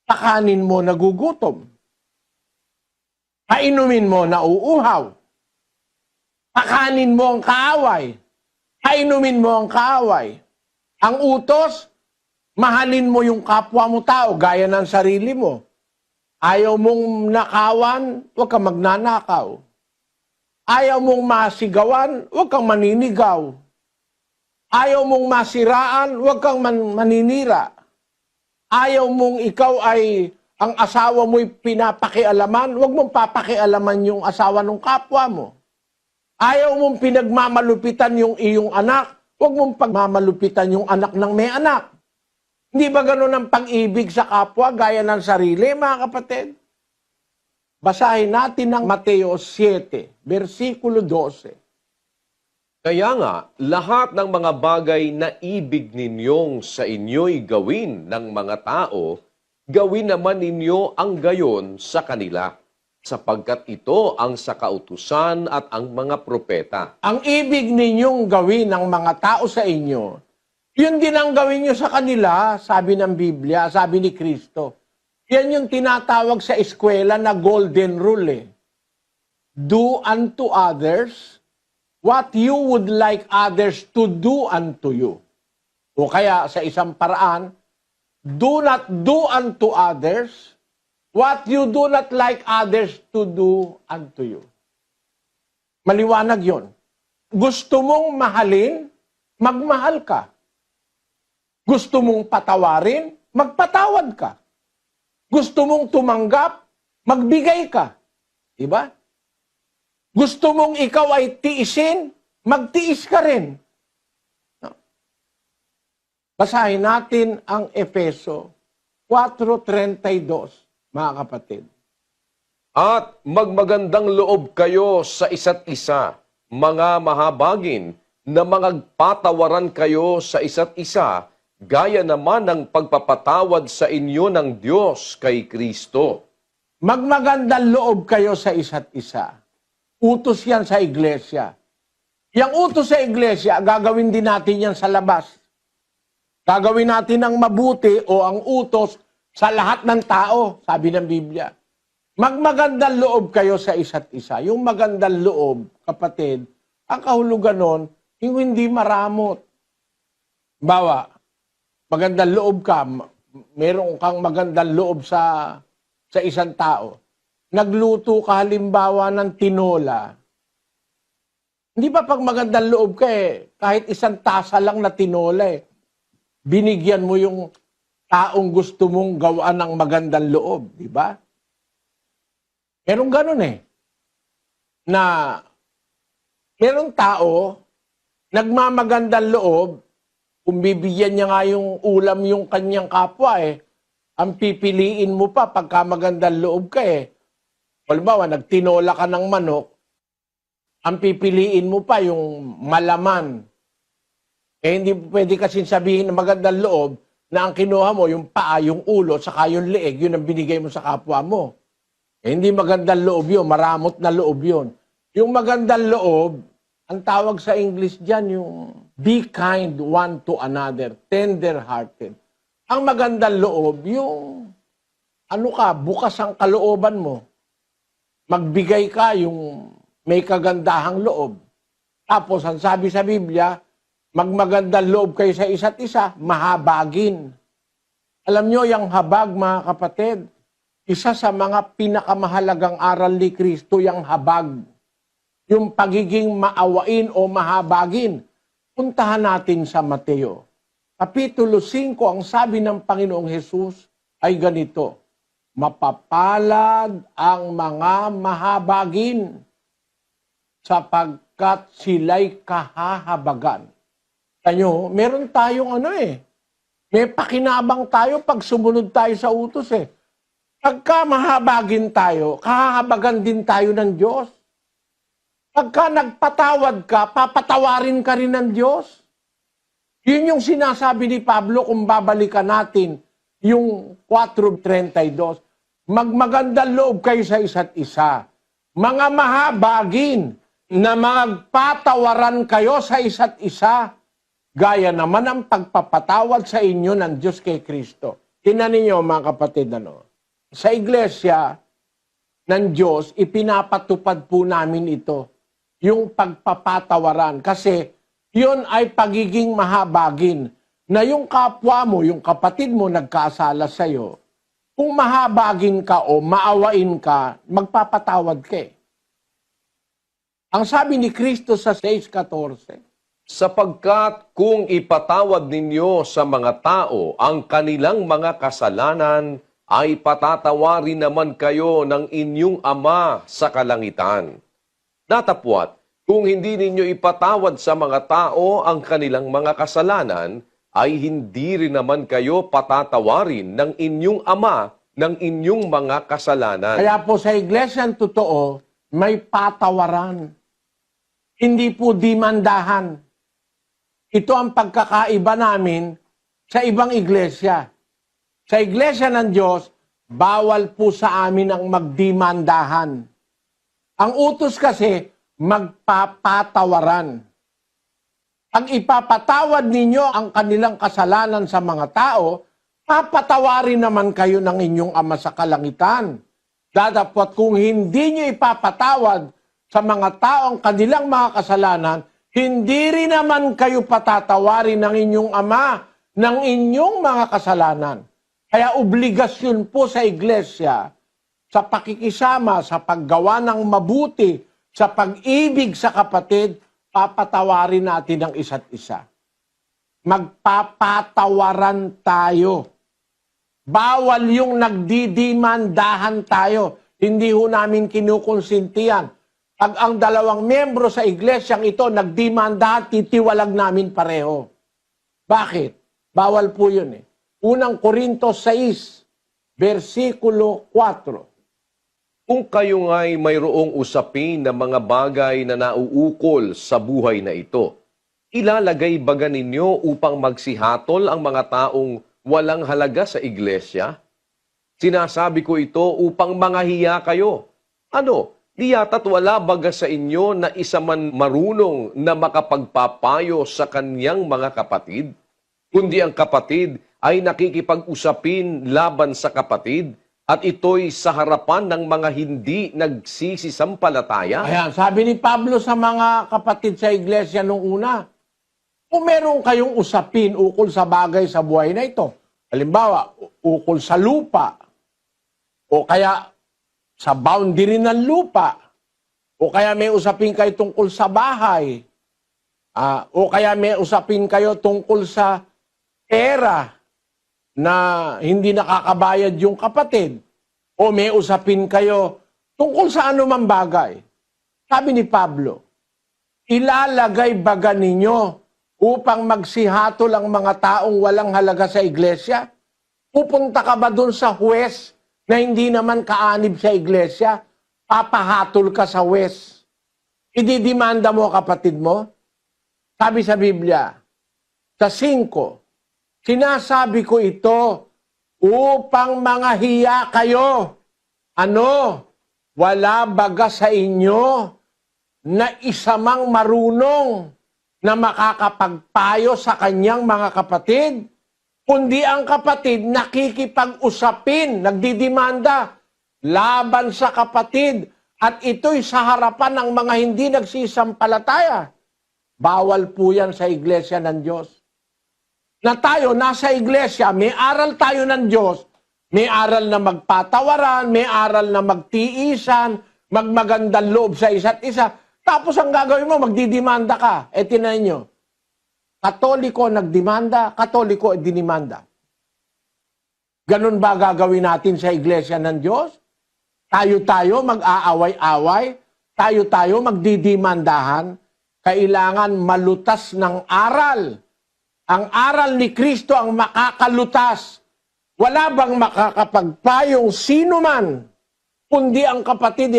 pakanin mo nagugutom. Painumin mo na uuhaw. Pakanin mo ang kaaway. Painumin mo ang kaaway. Ang utos, mahalin mo yung kapwa mo tao, gaya ng sarili mo. Ayaw mong nakawan, huwag kang magnanakaw. Ayaw mong masigawan, huwag kang maninigaw. Ayaw mong masiraan, huwag kang maninira. Ayaw mong ikaw ay ang asawa mo'y pinapakialaman, huwag mong papakialaman yung asawa ng kapwa mo. Ayaw mong pinagmamalupitan yung iyong anak, huwag mong pagmamalupitan yung anak ng may anak. Hindi ba ganun ang pag-ibig sa kapwa gaya ng sarili, mga kapatid? Basahin natin ang Mateo 7, versikulo 12. Kaya nga, lahat ng mga bagay na ibig ninyong sa inyo'y gawin ng mga tao, gawin naman ninyo ang gayon sa kanila, sapagkat ito ang sa kautusan at ang mga propeta. Ang ibig ninyong gawin ng mga tao sa inyo, yun din ang gawin nyo sa kanila, sabi ng Biblia, sabi ni Kristo. Yan yung tinatawag sa eskwela na golden rule. Do unto others what you would like others to do unto you. O kaya sa isang paraan, do not do unto others what you do not like others to do unto you. Maliwanag yon. Gusto mong mahalin, magmahal ka. Gusto mong patawarin, magpatawad ka. Gusto mong tumanggap, magbigay ka. Diba? Gusto mong ikaw ay tiisin, magtiis ka rin. Basahin natin ang Efeso 4:32, mga kapatid. At magmagandang loob kayo sa isa't isa, mga mahabagin, na magpatawaran kayo sa isa't isa, gaya naman ng pagpapatawad sa inyo ng Diyos kay Kristo. Magmagandang loob kayo sa isa't isa. Utos yan sa iglesia. Yang utos sa iglesia, gagawin din natin yan sa labas. Gagawin natin ang mabuti o ang utos sa lahat ng tao, sabi ng Biblia. Magmagandang loob kayo sa isa't isa. Yung magandang loob, kapatid, ang kahulugan nun, yung hindi maramot. Bawa, magandang loob ka, meron kang magandang loob sa isang tao. Nagluto ka halimbawa ng tinola. Hindi ba pag magandang loob ka kahit isang tasa lang na tinola binigyan mo yung taong gusto mong gawaan ng magandang loob, di ba? Merong ganun na merong tao, nagmamagandang loob, kung bibigyan niya nga yung ulam yung kanyang kapwa ang pipiliin mo pa pagka magandang loob ka Halimbawa, nagtinola ka ng manok, ang pipiliin mo pa yung malaman. Hindi pwede kasi sabihin na magandang loob na ang kinuha mo, yung paa, yung ulo, saka yung leeg, yun ang binigay mo sa kapwa mo. Hindi magandang loob yun, maramot na loob yun. Yung magandang loob, ang tawag sa English dyan, yung be kind one to another, tender-hearted. Ang magandang loob, yung bukas ang kalooban mo. Magbigay ka yung may kagandahang loob. Tapos, ang sabi sa Biblia, magmagandang loob kayo sa isa't isa, mahabagin. Alam nyo, yung habag, mga kapatid, isa sa mga pinakamahalagang aral ni Kristo, yung habag. Yung pagiging maawain o mahabagin. Puntahan natin sa Mateo. Kapitulo 5, ang sabi ng Panginoong Hesus ay ganito, mapapalad ang mga mahabagin sapagkat sila'y kahahabagan. Tanyo, meron tayong may pakinabang tayo pag sumunod tayo sa utos Pagka mahabagin tayo, kahahabagan din tayo ng Diyos. Pagka nagpatawad ka, papatawarin ka rin ng Diyos. Yun yung sinasabi ni Pablo kung babalikan natin yung 4:32. Magmagandang loob kayo sa isa't isa. Mga mahabagin na magpatawaran kayo sa isa't isa. Gaya naman ang pagpapatawad sa inyo ng Diyos kay Kristo. Tingnan ninyo mga kapatid, sa iglesia ng Diyos, ipinapatupad po namin ito. Yung pagpapatawaran. Kasi yun ay pagiging mahabagin. Na yung kapwa mo, yung kapatid mo nagkasala sa'yo, kung mahabagin ka o maawain ka, magpapatawad ka Ang sabi ni Kristo sa 6:14, Sapagkat kung ipatawad ninyo sa mga tao ang kanilang mga kasalanan, ay patatawarin naman kayo ng inyong Ama sa kalangitan. Datapwat, kung hindi ninyo ipatawad sa mga tao ang kanilang mga kasalanan, ay hindi rin naman kayo patatawarin ng inyong Ama ng inyong mga kasalanan. Kaya po sa iglesia ang totoo, may patawaran. Hindi po dimandahan. Ito ang pagkakaiba namin sa ibang iglesia. Sa iglesia ng Diyos, bawal po sa amin ang magdimandahan. Ang utos kasi, magpapatawaran. Pag ipapatawad ninyo ang kanilang kasalanan sa mga tao, papatawarin naman kayo ng inyong Ama sa kalangitan. Datapwat kung hindi nyo ipapatawad sa mga tao ang kanilang mga kasalanan, hindi rin naman kayo patatawarin ng inyong Ama ng inyong mga kasalanan. Kaya obligasyon po sa iglesia, sa pakikisama, sa paggawa ng mabuti, sa pag-ibig sa kapatid, papatawarin natin ang isa't isa. Magpapatawaran tayo. Bawal yung nagdidimandahan tayo. Hindi ho namin kinukonsintihan. Pag ang dalawang membro sa iglesyang ito nagdimanda, titiwalag namin pareho. Bakit? Bawal po yun Unang Korintos 6, versikulo 4. Kung kayo nga'y mayroong usapin na mga bagay na nauukol sa buhay na ito, ilalagay baga ninyo upang magsihatol ang mga taong walang halaga sa iglesia? Sinasabi ko ito upang mangahiya kayo. Di yata't wala baga sa inyo na isa man marunong na makapagpapayo sa kanyang mga kapatid? kundi ang kapatid ay nakikipag-usapin laban sa kapatid at ito'y sa harapan ng mga hindi nagsisisampalataya? Ayan, sabi ni Pablo sa mga kapatid sa iglesia nung una, kung meron kayong usapin ukol sa bagay sa buhay na ito, halimbawa, ukol sa lupa, o kaya sa boundary ng lupa, o kaya may usapin kayo tungkol sa bahay, o kaya may usapin kayo tungkol sa pera na hindi nakakabayad yung kapatid, o may usapin kayo tungkol sa anumang bagay. Sabi ni Pablo, ilalagay baga ninyo upang magsihatol ang mga taong walang halaga sa iglesia? Pupunta ka ba dun sa huwes na hindi naman kaanib sa iglesia? Papahatol ka sa huwes. Ididimanda mo kapatid mo? Sabi sa Biblia, sa 5, sinasabi ko ito upang mga hiya kayo. Ano? Wala baga sa inyo na isa mang marunong na makakapagpayo sa kanyang mga kapatid, kundi ang kapatid nakikipag-usapin, nagdidimanda laban sa kapatid, at ito'y sa harapan ng mga hindi nagsisampalataya. Bawal po yan sa iglesia ng Diyos. Na tayo, nasa iglesia, may aral tayo ng Diyos, may aral na magpatawaran, may aral na magtiisan, magmagandang loob sa isa't isa. Tapos ang gagawin mo, magdidimanda ka. E tinayin nyo, Katoliko nagdemanda, Katoliko dinimanda. Ganun ba gagawin natin sa iglesia ng Diyos? Tayo-tayo mag-aaway-away, tayo-tayo magdidimandahan. Kailangan malutas ng aral. Ang aral ni Kristo ang makakalutas. Wala bang makakapagpayong sino man, kundi ang kapatid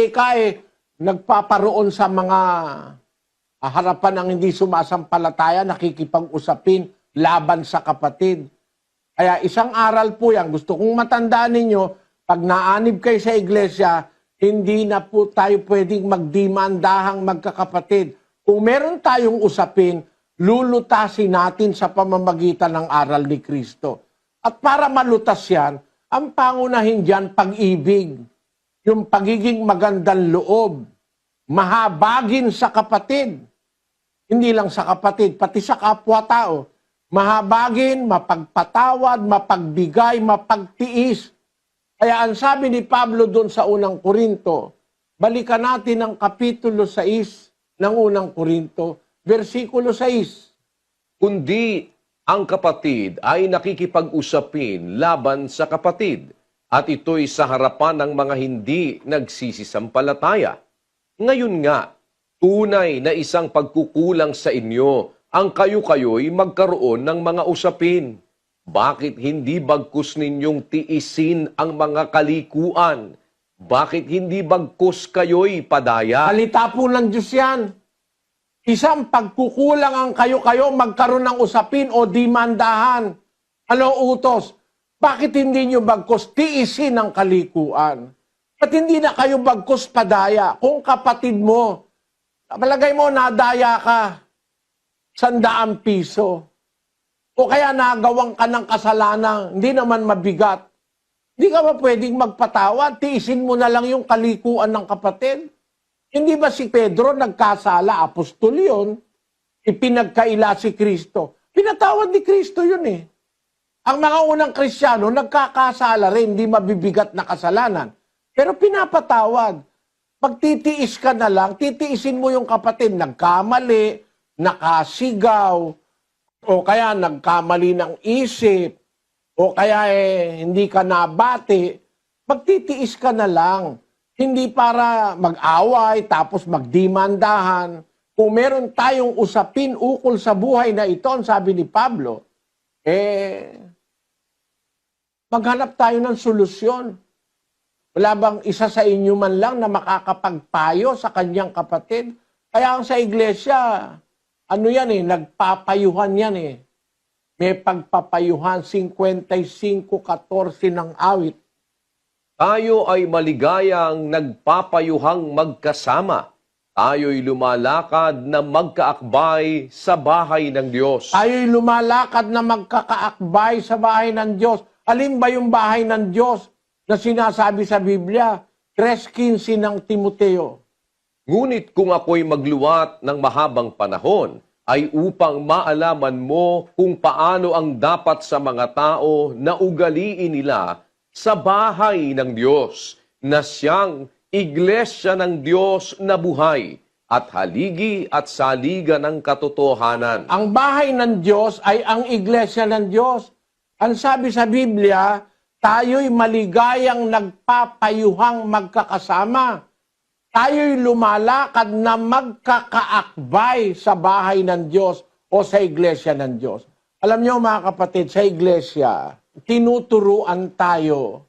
nagpaparoon sa mga harapan ng hindi sumasampalataya, nakikipag-usapin laban sa kapatid. Kaya isang aral po yan. Gusto kong matandaan ninyo, pag naanib kayo sa iglesia, hindi na po tayo pwedeng magdimandahang magkakapatid. Kung meron tayong usapin, lulutasin natin sa pamamagitan ng aral ni Kristo. At para malutas yan, ang pangunahin dyan, pag-ibig. Yung pagiging magandang loob. Mahabagin sa kapatid. Hindi lang sa kapatid, pati sa kapwa-tao. Mahabagin, mapagpatawad, mapagbigay, mapagtiis. Kaya ang sabi ni Pablo doon sa unang Korinto, balikan natin ang kapitulo 6 ng unang Korinto, versikulo 6. Kundi ang kapatid ay nakikipag-usapin laban sa kapatid, at ito'y sa harapan ng mga hindi nagsisisampalataya. Ngayon nga, tunay na isang pagkukulang sa inyo ang kayo-kayo'y magkaroon ng mga usapin. Bakit hindi bagkus ninyong tiisin ang mga kalikuan? Bakit hindi bagkus kayo'y padaya? Salita po ng Diyos yan. Isang pagkukulang ang kayo-kayo magkaroon ng usapin o dimandahan. Ano utos? Bakit hindi nyo bagkus tiisin ang kalikuan? At hindi na kayo bagkus padaya? Kung kapatid mo, palagay mo nadaya ka, 100 piso. O kaya nagawang ka ng kasalanan, hindi naman mabigat. Hindi ka ba pwedeng magpatawad? Tiisin mo na lang yung kalikuan ng kapatid. Hindi ba si Pedro nagkasala? Apostol yun. Ipinagkaila si Kristo. Pinatawad ni Kristo yun eh. Ang mga unang Kristiyano, nagkakasala rin, hindi mabibigat na kasalanan. Pero pinapatawad. Pagtitiis ka na lang, titiisin mo yung kapatid. Nagkamali, nakasigaw, o kaya nagkamali ng isip, o kaya hindi ka nabati. Pagtitiis ka na lang. Hindi para mag-away, tapos magdimandahan. Kung meron tayong usapin ukol sa buhay na ito, ang sabi ni Pablo, maghanap tayo ng solusyon. Wala bang isa sa inyo man lang na makakapagpayo sa kanyang kapatid? Kaya ang sa iglesia, ano yan nagpapayuhan yan May pagpapayuhan, 55:14 ng awit. Tayo ay maligayang nagpapayuhang magkasama tayo'y lumalakad na magkaakbay sa bahay ng Diyos. Tayo'y lumalakad na magkakaakbay sa bahay ng Diyos. Alin ba yung bahay ng Diyos na sinasabi sa Biblia? 3:15 ng Timoteo. Ngunit kung ako'y magluwat ng mahabang panahon, ay upang maalaman mo kung paano ang dapat sa mga tao na ugaliin nila sa bahay ng Diyos, na siyang iglesia ng Diyos na buhay at haligi at saliga ng katotohanan. Ang bahay ng Diyos ay ang iglesia ng Diyos. Ang sabi sa Biblia, tayo'y maligayang nagpapayuhang magkakasama. Tayo'y lumalakad na magkakaakbay sa bahay ng Diyos o sa iglesia ng Diyos. Alam niyo mga kapatid, sa iglesia, tinuturuan tayo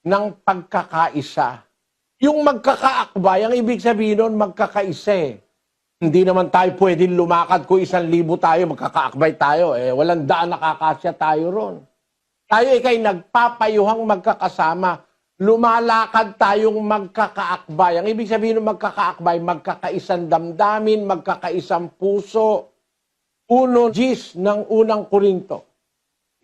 ng pagkakaisa. Yung magkakaakbay, ang ibig sabihin nun, magkakaisa eh. Hindi naman tayo pwedeng lumakad kung 1,000 tayo, magkakaakbay tayo. Walang daan nakakasya tayo ron. Tayo ikay nagpapayuhang magkakasama. Lumalakad tayong magkakaakbay. Ang ibig sabihin ng magkakaakbay, magkakaisang damdamin, magkakaisang puso. 1:10 ng unang Korinto.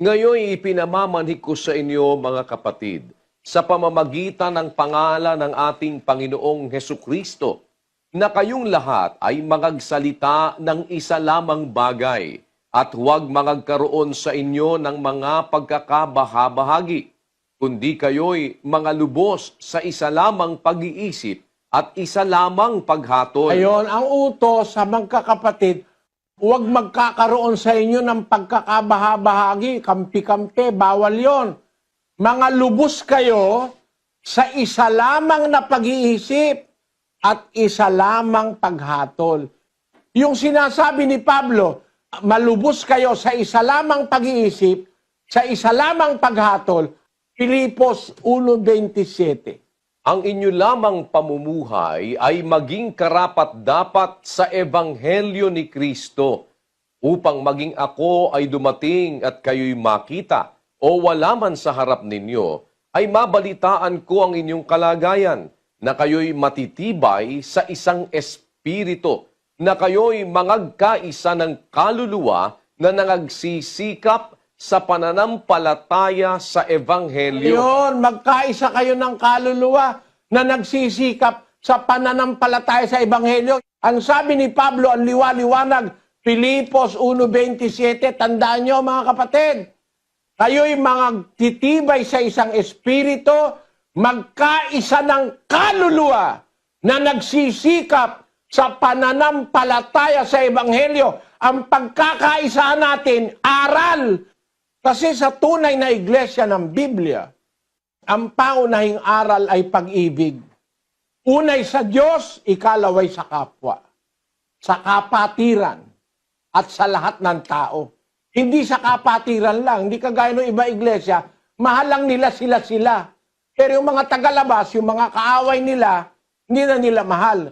Ngayon ipinamamanhik ko sa inyo, mga kapatid, sa pamamagitan ng pangalan ng ating Panginoong Hesukristo, na kayong lahat ay magagsalita ng isa lamang bagay at huwag magkaroon sa inyo ng mga pagkakabahabahagi, kundi kayo'y mga lubos sa isa lamang pag-iisip at isa lamang paghatol. Ayon, ang utos sa magkakapatid, huwag magkakaroon sa inyo ng pagkakabahabahagi, kampi-kampi, bawal yon. Mga lubos kayo sa isa lamang na pag-iisip at isa lamang paghatol. Yung sinasabi ni Pablo, malubos kayo sa isa lamang pag-iisip, sa isa lamang paghatol, Filipos 1:27. Ang inyo lamang pamumuhay ay maging karapat-dapat sa Ebanghelyo ni Kristo, upang maging ako ay dumating at kayo'y makita o wala man sa harap ninyo, ay mabalitaan ko ang inyong kalagayan, na kayo'y matitibay sa isang espiritu, na kayo'y mangagkaisa ng kaluluwa na nangagsisikap sa pananampalataya sa Ebanghelyo. Yun, magkaisa kayo ng kaluluwa na nagsisikap sa pananampalataya sa Ebanghelyo. Ang sabi ni Pablo, ang liwa-liwanag, Filipos 1:27, tandaan nyo mga kapatid, kayo'y magtitibay sa isang espiritu, magkaisa ng kaluluwa na nagsisikap sa pananampalataya sa Ebanghelyo. Ang pagkakaisa natin, aral. Kasi sa tunay na iglesia ng Biblia, ang pangunahing aral ay pag-ibig. Unay sa Diyos, ikalaway sa kapwa, sa kapatiran, at sa lahat ng tao. Hindi sa kapatiran lang, hindi kagaya ng iba iglesia, mahal lang nila sila-sila. Pero yung mga tagalabas, yung mga kaaway nila, hindi na nila mahal.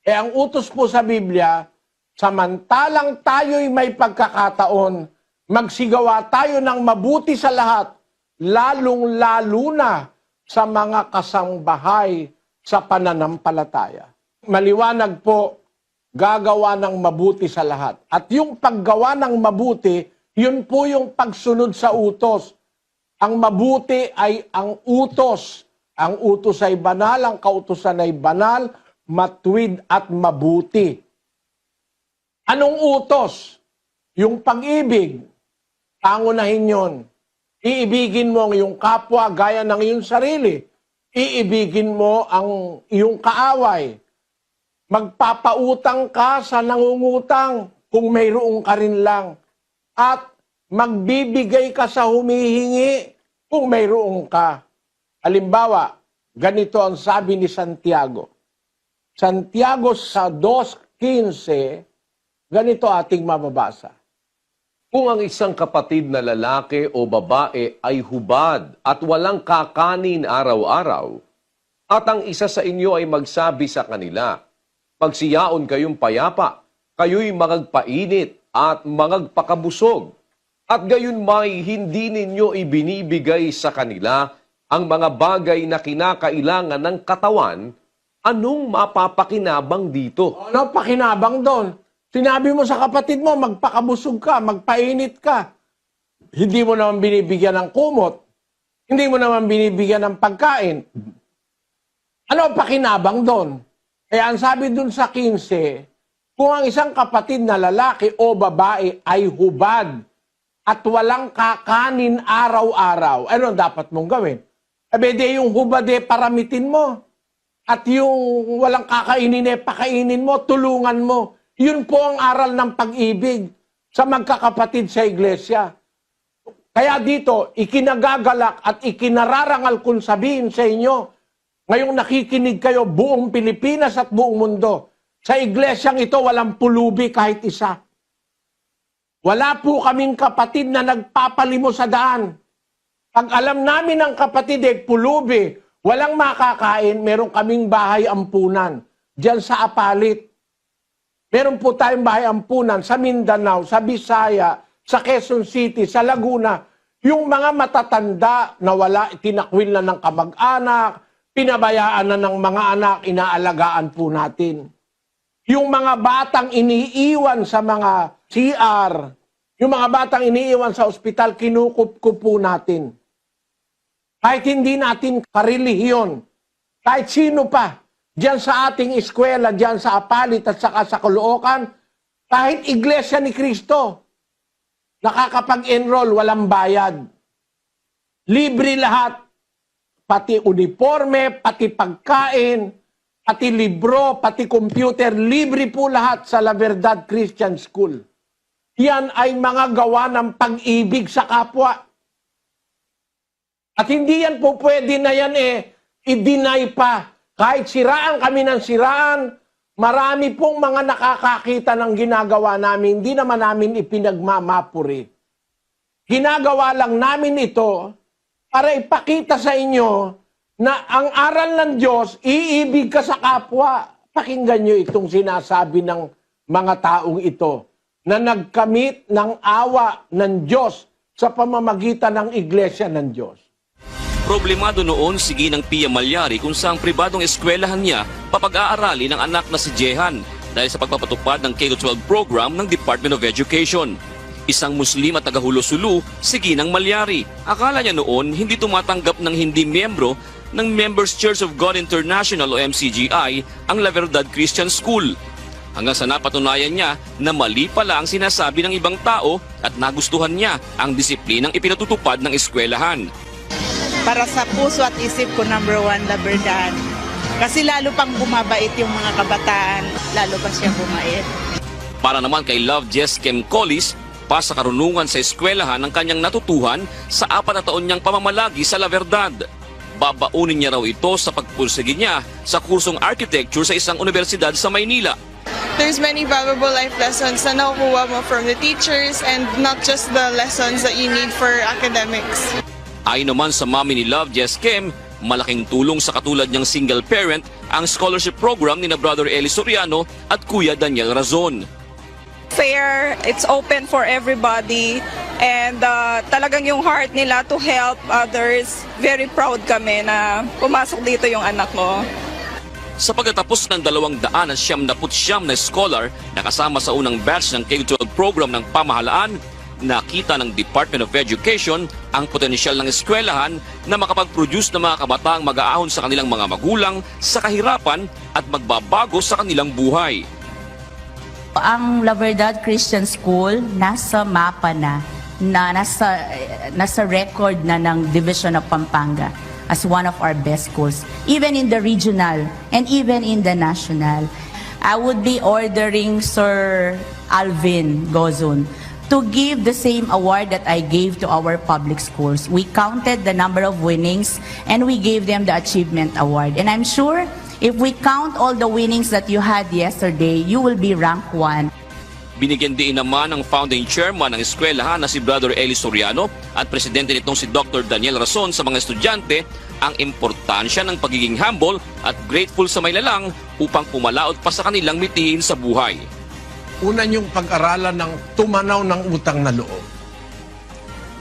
Ang utos po sa Biblia, samantalang tayo'y may pagkakataon, magsigawa tayo ng mabuti sa lahat, lalong-lalo na sa mga kasangbahay sa pananampalataya. Maliwanag po, gagawa ng mabuti sa lahat. At yung paggawa ng mabuti, yun po yung pagsunod sa utos. Ang mabuti ay ang utos. Ang utos ay banal, ang kautusan ay banal, matuwid at mabuti. Anong utos? Yung pag-ibig. Pangunahin yon. Iibigin mo ang iyong kapwa gaya ng iyong sarili. Iibigin mo ang iyong kaaway. Magpapautang ka sa nangungutang kung mayroong ka rin lang. At magbibigay ka sa humihingi kung mayroong ka. Halimbawa, ganito ang sabi ni Santiago. Santiago sa 2:15, ganito ating mababasa. Kung ang isang kapatid na lalaki o babae ay hubad at walang kakanin araw-araw, at ang isa sa inyo ay magsabi sa kanila, pagsiyaon kayong payapa, kayo'y magagpainit at magagpakabusog, at gayon may hindi ninyo ibinibigay sa kanila ang mga bagay na kinakailangan ng katawan, Anong mapapakinabang dito? Ano pakinabang doon? Sinabi mo sa kapatid mo, magpakabusog ka, magpainit ka. Hindi mo naman binibigyan ng kumot. Hindi mo naman binibigyan ng pagkain. Ano pakinabang doon? Kaya ang sabi doon sa 15, kung ang isang kapatid na lalaki o babae ay hubad at walang kakanin araw-araw, ano dapat mong gawin? Di yung hubad paramitin mo. At yung walang kakainin pakainin mo, tulungan mo. Yun po ang aral ng pag-ibig sa magkakapatid sa iglesia. Kaya dito, ikinagagalak at ikinararangal kong sabihin sa inyo, ngayong nakikinig kayo buong Pilipinas at buong mundo, sa iglesyang ito walang pulubi kahit isa. Wala po kaming kapatid na nagpapalimo sa daan. Pag alam namin ang kapatid pulubi, walang makakain, meron kaming bahay ampunan. Diyan sa Apalit. Meron po tayong bahay ampunan sa Mindanao, sa Bisaya, sa Quezon City, sa Laguna. Yung mga matatanda na wala, tinakwil na ng kamag-anak, pinabayaan na ng mga anak, inaalagaan po natin. Yung mga batang iniiwan sa mga CR, yung mga batang iniiwan sa ospital, kinukup po natin. Kahit hindi natin karelihiyon, kahit sino pa, diyan sa ating eskwela, diyan sa Apalit at saka sa Caloocan, kahit Iglesia ni Cristo, nakakapag-enroll, walang bayad. Libre lahat, pati uniforme, pati pagkain, pati libro, pati computer, libre po lahat sa La Verdad Christian School. Yan ay mga gawa ng pag-ibig sa kapwa. At hindi yan po pwede na yan i-deny pa. Kahit siraan kami ng siraan, marami pong mga nakakakita ng ginagawa namin, hindi naman namin ipinagmamapuri. Ginagawa lang namin ito para ipakita sa inyo na ang aral ng Diyos, iibig ka sa kapwa. Pakinggan nyo itong sinasabi ng mga taong ito na nagkamit ng awa ng Diyos sa pamamagitan ng Iglesia ng Diyos. Problemado noon si Ginang Pia Malyari kung saang pribadong eskwelahan niya papag-aarali ng anak na si Jehan dahil sa pagpapatupad ng K-12 program ng Department of Education. Isang Muslim at taga-Hulo-Sulu, si Ginang Malyari. Akala niya noon hindi tumatanggap ng hindi miyembro ng Members Church of God International o MCGI ang La Verdad Christian School. Hanggang sa napatunayan niya na mali pala ang sinasabi ng ibang tao at nagustuhan niya ang disiplinang ipinatutupad ng eskwelahan. Para sa puso at isip ko, number 1, La Verdad. Kasi lalo pang bumabait yung mga kabataan, lalo pa siya bumait. Para naman kay Love Jess Kem Collis, pa sa karunungan sa eskwelahan ang kanyang natutuhan sa 4 na taon niyang pamamalagi sa La Verdad. Babaunin niya raw ito sa pagpursige niya sa kursong architecture sa isang universidad sa Maynila. There's many valuable life lessons na nakukuha mo from the teachers and not just the lessons that you need for academics. Ayon naman sa mami ni Love Jess Kem, malaking tulong sa katulad niyang single parent ang scholarship program ni na Brother Eli Soriano at Kuya Daniel Razon. Fair, it's open for everybody, and talagang yung heart nila to help others. Very proud kami na pumasok dito yung anak mo. Sa pagkatapos ng 279 na scholar na kasama sa unang batch ng K-12 program ng pamahalaan, nakita ng Department of Education ang potensyal ng eskwelahan na makapag-produce ng mga kabataang mag-aahon sa kanilang mga magulang sa kahirapan at magbabago sa kanilang buhay. Ang La Verdad Christian School nasa mapa na nasa record na ng Division of Pampanga as one of our best schools, even in the regional and even in the national. I would be ordering Sir Alvin Gozon to give the same award that I gave to our public schools. We counted the number of winnings and we gave them the achievement award. And I'm sure if we count all the winnings that you had yesterday, you will be rank 1. Binigyan din naman ng founding chairman ng eskwelahan na si Brother Eli Soriano at presidente nitong si Dr. Daniel Razon sa mga estudyante ang importansya ng pagiging humble at grateful sa may lalang upang pumalaot pa sa kanilang mithiin sa buhay. Una niyong pag-aralan ng tumanaw ng utang na loob.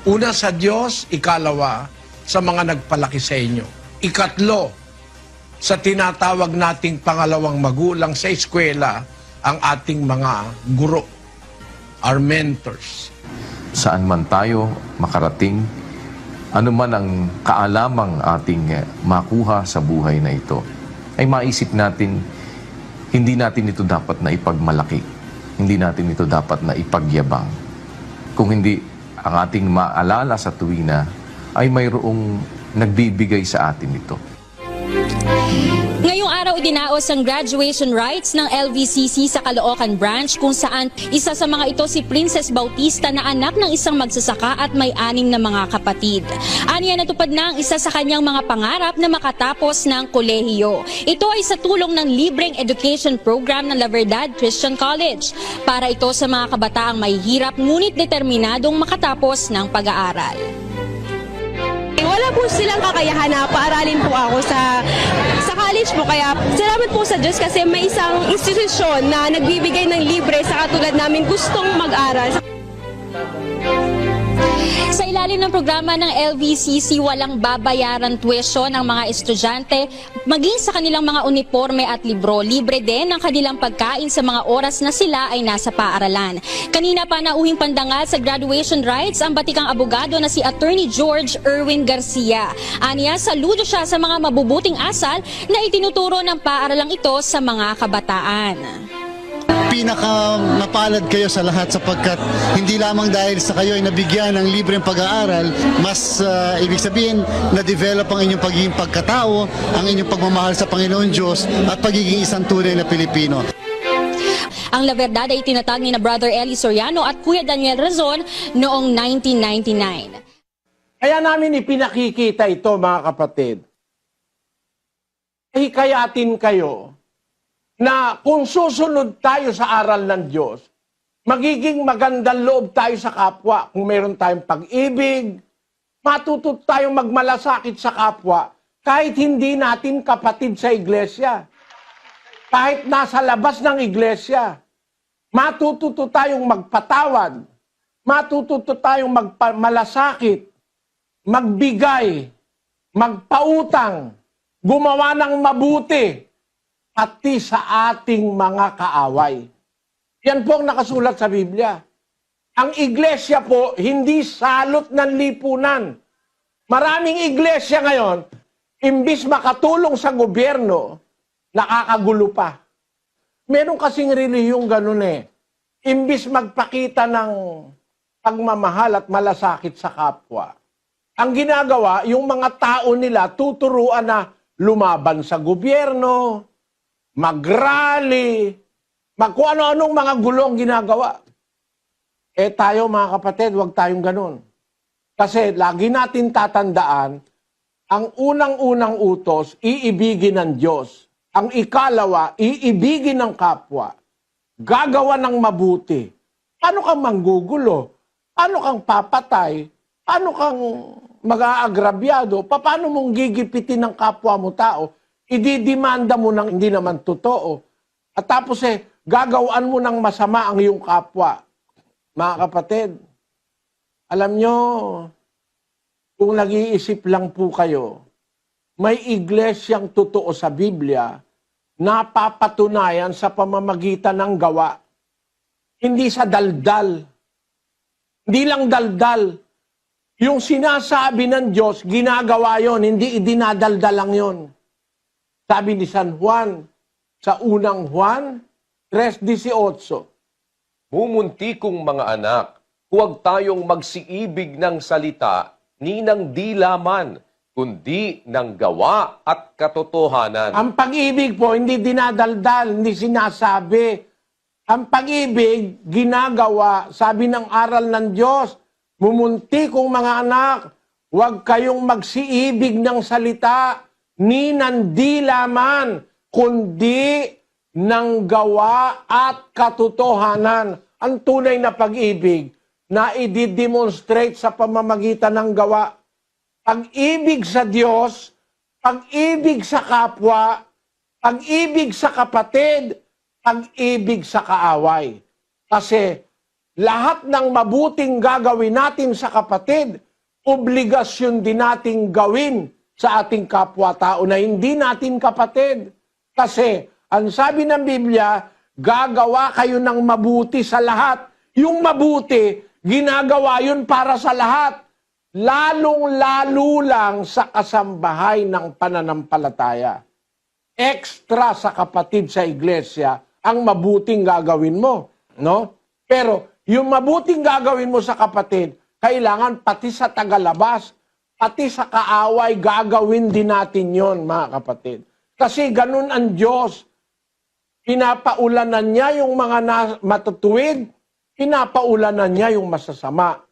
Una sa Diyos, ikalawa sa mga nagpalaki sa inyo. Ikatlo, sa tinatawag nating pangalawang magulang sa eskwela, ang ating mga guro, our mentors. Saan man tayo makarating, anuman ang kaalamang ating makuha sa buhay na ito, ay maisip natin, hindi natin ito dapat na ipagmalaki. Hindi natin ito dapat na ipagyabang. Kung hindi, ang ating maalala sa tuwina ay mayroong nagbibigay sa atin ito. Ngayong araw idinaos ang graduation rites ng LVCC sa Caloocan Branch kung saan isa sa mga ito si Princess Bautista na anak ng isang magsasaka at may 6 na mga kapatid. Aniya natupad na ang isa sa kanyang mga pangarap na makatapos ng kolehiyo. Ito ay sa tulong ng libreng education program ng La Verdad Christian College. Para ito sa mga kabataang may hirap ngunit determinadong makatapos ng pag-aaral. Wala po silang kakayahan na paaralin po ako sa college po. Kaya salamat po sa Diyos kasi may isang institusyon na nagbibigay ng libre sa katulad namin gustong mag-aral. Sa ilalim ng programa ng LVCC, walang babayaran tuition ang mga estudyante, maging sa kanilang mga uniforme at libro. Libre din ang kanilang pagkain sa mga oras na sila ay nasa paaralan. Kanina pa nauhing pandangal sa graduation rites ang batikang abogado na si Attorney George Erwin Garcia. Aniya, saludo siya sa mga mabubuting asal na itinuturo ng paaralang ito sa mga kabataan. Pinakamapalad kayo sa lahat sapagkat hindi lamang dahil sa kayo ay nabigyan ng libreng pag-aaral, mas ibig sabihin na-develop ang inyong pagiging pagkatao, ang inyong pagmamahal sa Panginoon Diyos at pagiging isang tunay na Pilipino. Ang La Verdad ay tinatag ni na Brother Eli Soriano at Kuya Daniel Razon noong 1999. Kaya namin ipinakikita ito, mga kapatid. Hikayatin kayo na kung susunod tayo sa aral ng Diyos, magiging magandang loob tayo sa kapwa. Kung meron tayong pag-ibig, matuto tayong magmalasakit sa kapwa kahit hindi natin kapatid sa iglesia. Kahit nasa labas ng iglesia, matututo tayong magpatawad, matututo tayong magmalasakit, magbigay, magpautang, gumawa ng mabuti, pati sa ating mga kaaway. Yan po ang nakasulat sa Biblia. Ang iglesia po, hindi salot ng lipunan. Maraming iglesia ngayon, imbis makatulong sa gobyerno, nakakagulo pa. Meron kasing relihiyong ganun eh. Imbis magpakita ng pagmamahal at malasakit sa kapwa. Ang ginagawa, yung mga tao nila tuturuan na lumaban sa gobyerno, mag-rally, kung ano-anong mga gulong ginagawa. Eh tayo mga kapatid, huwag tayong ganun. Kasi lagi natin tatandaan, ang unang-unang utos, iibigin ng Diyos. Ang ikalawa, iibigin ng kapwa. Gagawa ng mabuti. Paano kang manggugulo? Paano kang papatay? Paano kang mag-aagrabyado? Paano mong gigipitin ng kapwa mo tao? Ididimanda mo ng hindi naman totoo. At tapos gagawaan mo ng masama ang iyong kapwa. Mga kapatid, alam nyo, kung nag-iisip lang po kayo, may iglesyang totoo sa Biblia na papatunayan sa pamamagitan ng gawa. Hindi sa daldal. Hindi lang daldal. Yung sinasabi ng Diyos, ginagawa yon, hindi idinadaldal lang yon. Sabi ni San Juan, sa unang Juan 3:18. Mumunti kong mga anak, huwag tayong magsiibig ng salita ni ng di laman, kundi ng gawa at katotohanan. Ang pag-ibig po, hindi dinadaldal, hindi sinasabi. Ang pag-ibig, ginagawa, sabi ng aral ng Diyos, mumunti kong mga anak, huwag kayong magsiibig ng salita, ni ng di laman, kundi ng gawa at katotohanan. Ang tunay na pag-ibig na i-demonstrate sa pamamagitan ng gawa. Pag-ibig sa Diyos, pag-ibig sa kapwa, pag-ibig sa kapatid, pag-ibig sa kaaway. Kasi lahat ng mabuting gagawin natin sa kapatid, obligasyon din nating gawin sa ating kapwa-tao na hindi natin kapatid. Kasi, ang sabi ng Biblia, gagawa kayo ng mabuti sa lahat. Yung mabuti, ginagawa yun para sa lahat. Lalong-lalo lang sa kasambahay ng pananampalataya. Extra sa kapatid sa iglesia, ang mabuting gagawin mo. No? Pero, yung mabuting gagawin mo sa kapatid, kailangan pati sa tagalabas, pati sa kaaway, gagawin din natin yon, mga kapatid. Kasi ganun ang Diyos. Pinapaulanan niya yung mga matutuwid, pinapaulanan niya yung masasama.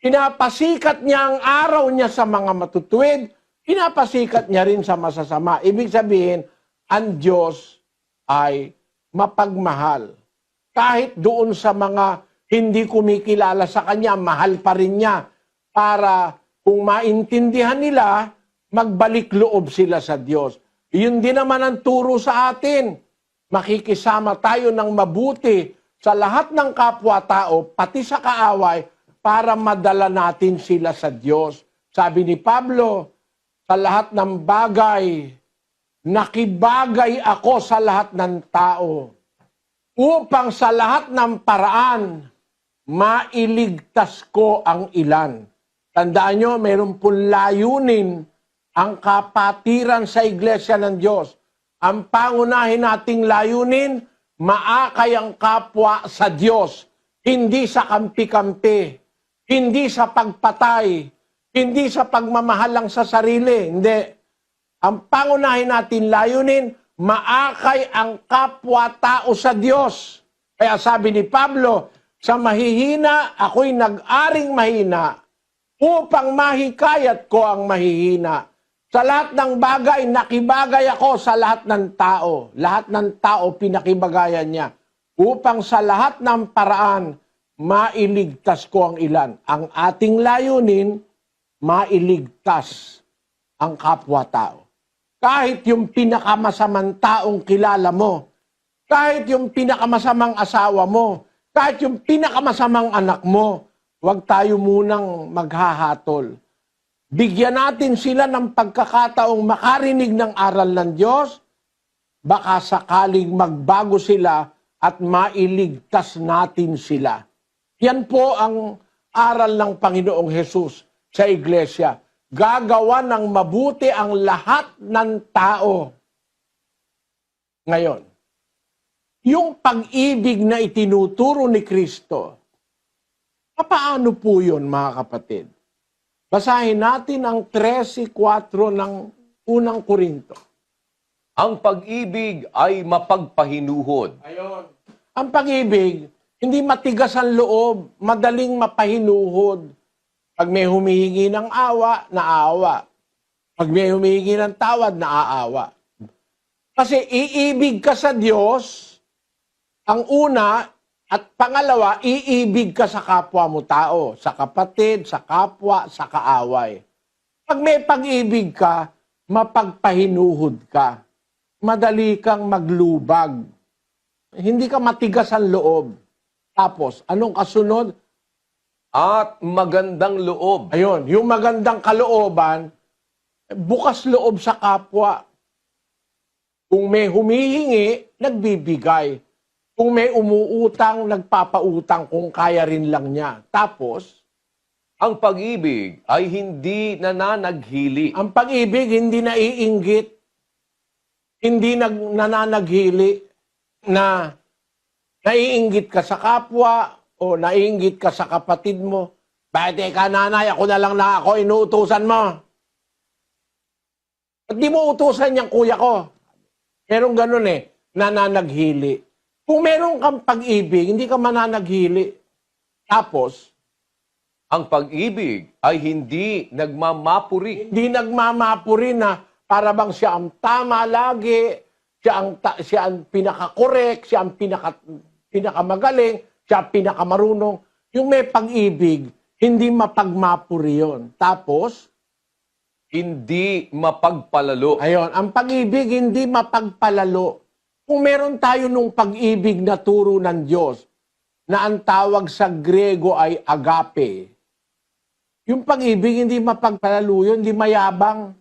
Pinapasikat niya ang araw niya sa mga matutuwid, pinapasikat niya rin sa masasama. Ibig sabihin, ang Diyos ay mapagmahal. Kahit doon sa mga hindi kumikilala sa Kanya, mahal pa rin niya para kung maintindihan nila, magbalik loob sila sa Diyos. Yun din naman ang turo sa atin. Makikisama tayo ng mabuti sa lahat ng kapwa-tao, pati sa kaaway, para madala natin sila sa Diyos. Sabi ni Pablo, sa lahat ng bagay, nakibagay ako sa lahat ng tao, upang sa lahat ng paraan, mailigtas ko ang ilan. Tandaan nyo, mayroon pong layunin ang kapatiran sa iglesia ng Diyos. Ang pangunahin nating layunin, maakay ang kapwa sa Diyos, hindi sa kampi-kampi, hindi sa pagpatay, hindi sa pagmamahal lang sa sarili. Hindi. Ang pangunahin natin layunin, maakay ang kapwa-tao sa Diyos. Kaya sabi ni Pablo, sa mahihina, ako'y nag-aring mahina upang mahikayat ko ang mahihina. Sa lahat ng bagay, nakibagay ako sa lahat ng tao. Lahat ng tao, pinakibagayan niya. Upang sa lahat ng paraan, mailigtas ko ang ilan. Ang ating layunin, mailigtas ang kapwa-tao. Kahit yung pinakamasamang taong kilala mo, kahit yung pinakamasamang asawa mo, kahit yung pinakamasamang anak mo, huwag tayo munang maghahatol. Bigyan natin sila ng pagkakataong makarinig ng aral ng Diyos, baka sakaling magbago sila at mailigtas natin sila. Yan po ang aral ng Panginoong Hesus sa iglesia. Gagawa ng mabuti ang lahat ng tao. Ngayon, yung pag-ibig na itinuturo ni Kristo, paano po yun, mga kapatid? Basahin natin ang 13:4 ng unang Korinto. Ang pag-ibig ay mapagpahinuhod. Ayon. Ang pag-ibig, hindi matigas ang loob, madaling mapahinuhod. Pag may humihingi ng awa, naawa. Pag may humihingi ng tawad, naaawa. Kasi iibig ka sa Diyos, ang una, at pangalawa, iibig ka sa kapwa mo tao, sa kapatid, sa kapwa, sa kaaway. Pag may pag-ibig ka, mapagpahinuhod ka. Madali kang maglubag. Hindi ka matigas ang loob. Tapos, anong kasunod? At magandang loob. Ayun, yung magandang kalooban, bukas loob sa kapwa. Kung may humihingi, nagbibigay. Kung may umuutang, nagpapautang kung kaya rin lang niya. Tapos, ang pag-ibig ay hindi nananaghili. ang pag-ibig hindi naiinggit, hindi nananaghili na naiinggit ka sa kapwa o naiinggit ka sa kapatid mo. Bakit ka nanay, ako na lang na ako, inuutusan mo. At di mo utusan yung kuya ko. Merong ganun nananaghili. Kung meron kang pag-ibig, hindi ka mananaghili. Tapos, ang pag-ibig ay hindi nagmamapuri. hindi nagmamapuri na para bang siya ang tama lagi, siya ang pinaka-correct, siya ang pinakamagaling, siya ang pinakamarunong. Yung may pag-ibig, hindi mapagmapuri yun. Tapos, Hindi mapagpalalo. ayun, ang pag-ibig hindi mapagpalalo. Kung meron tayo nung pag-ibig na turo ng Diyos, na ang tawag sa Grego ay agape, yung pag-ibig hindi mapagpalalo yun, hindi mayabang.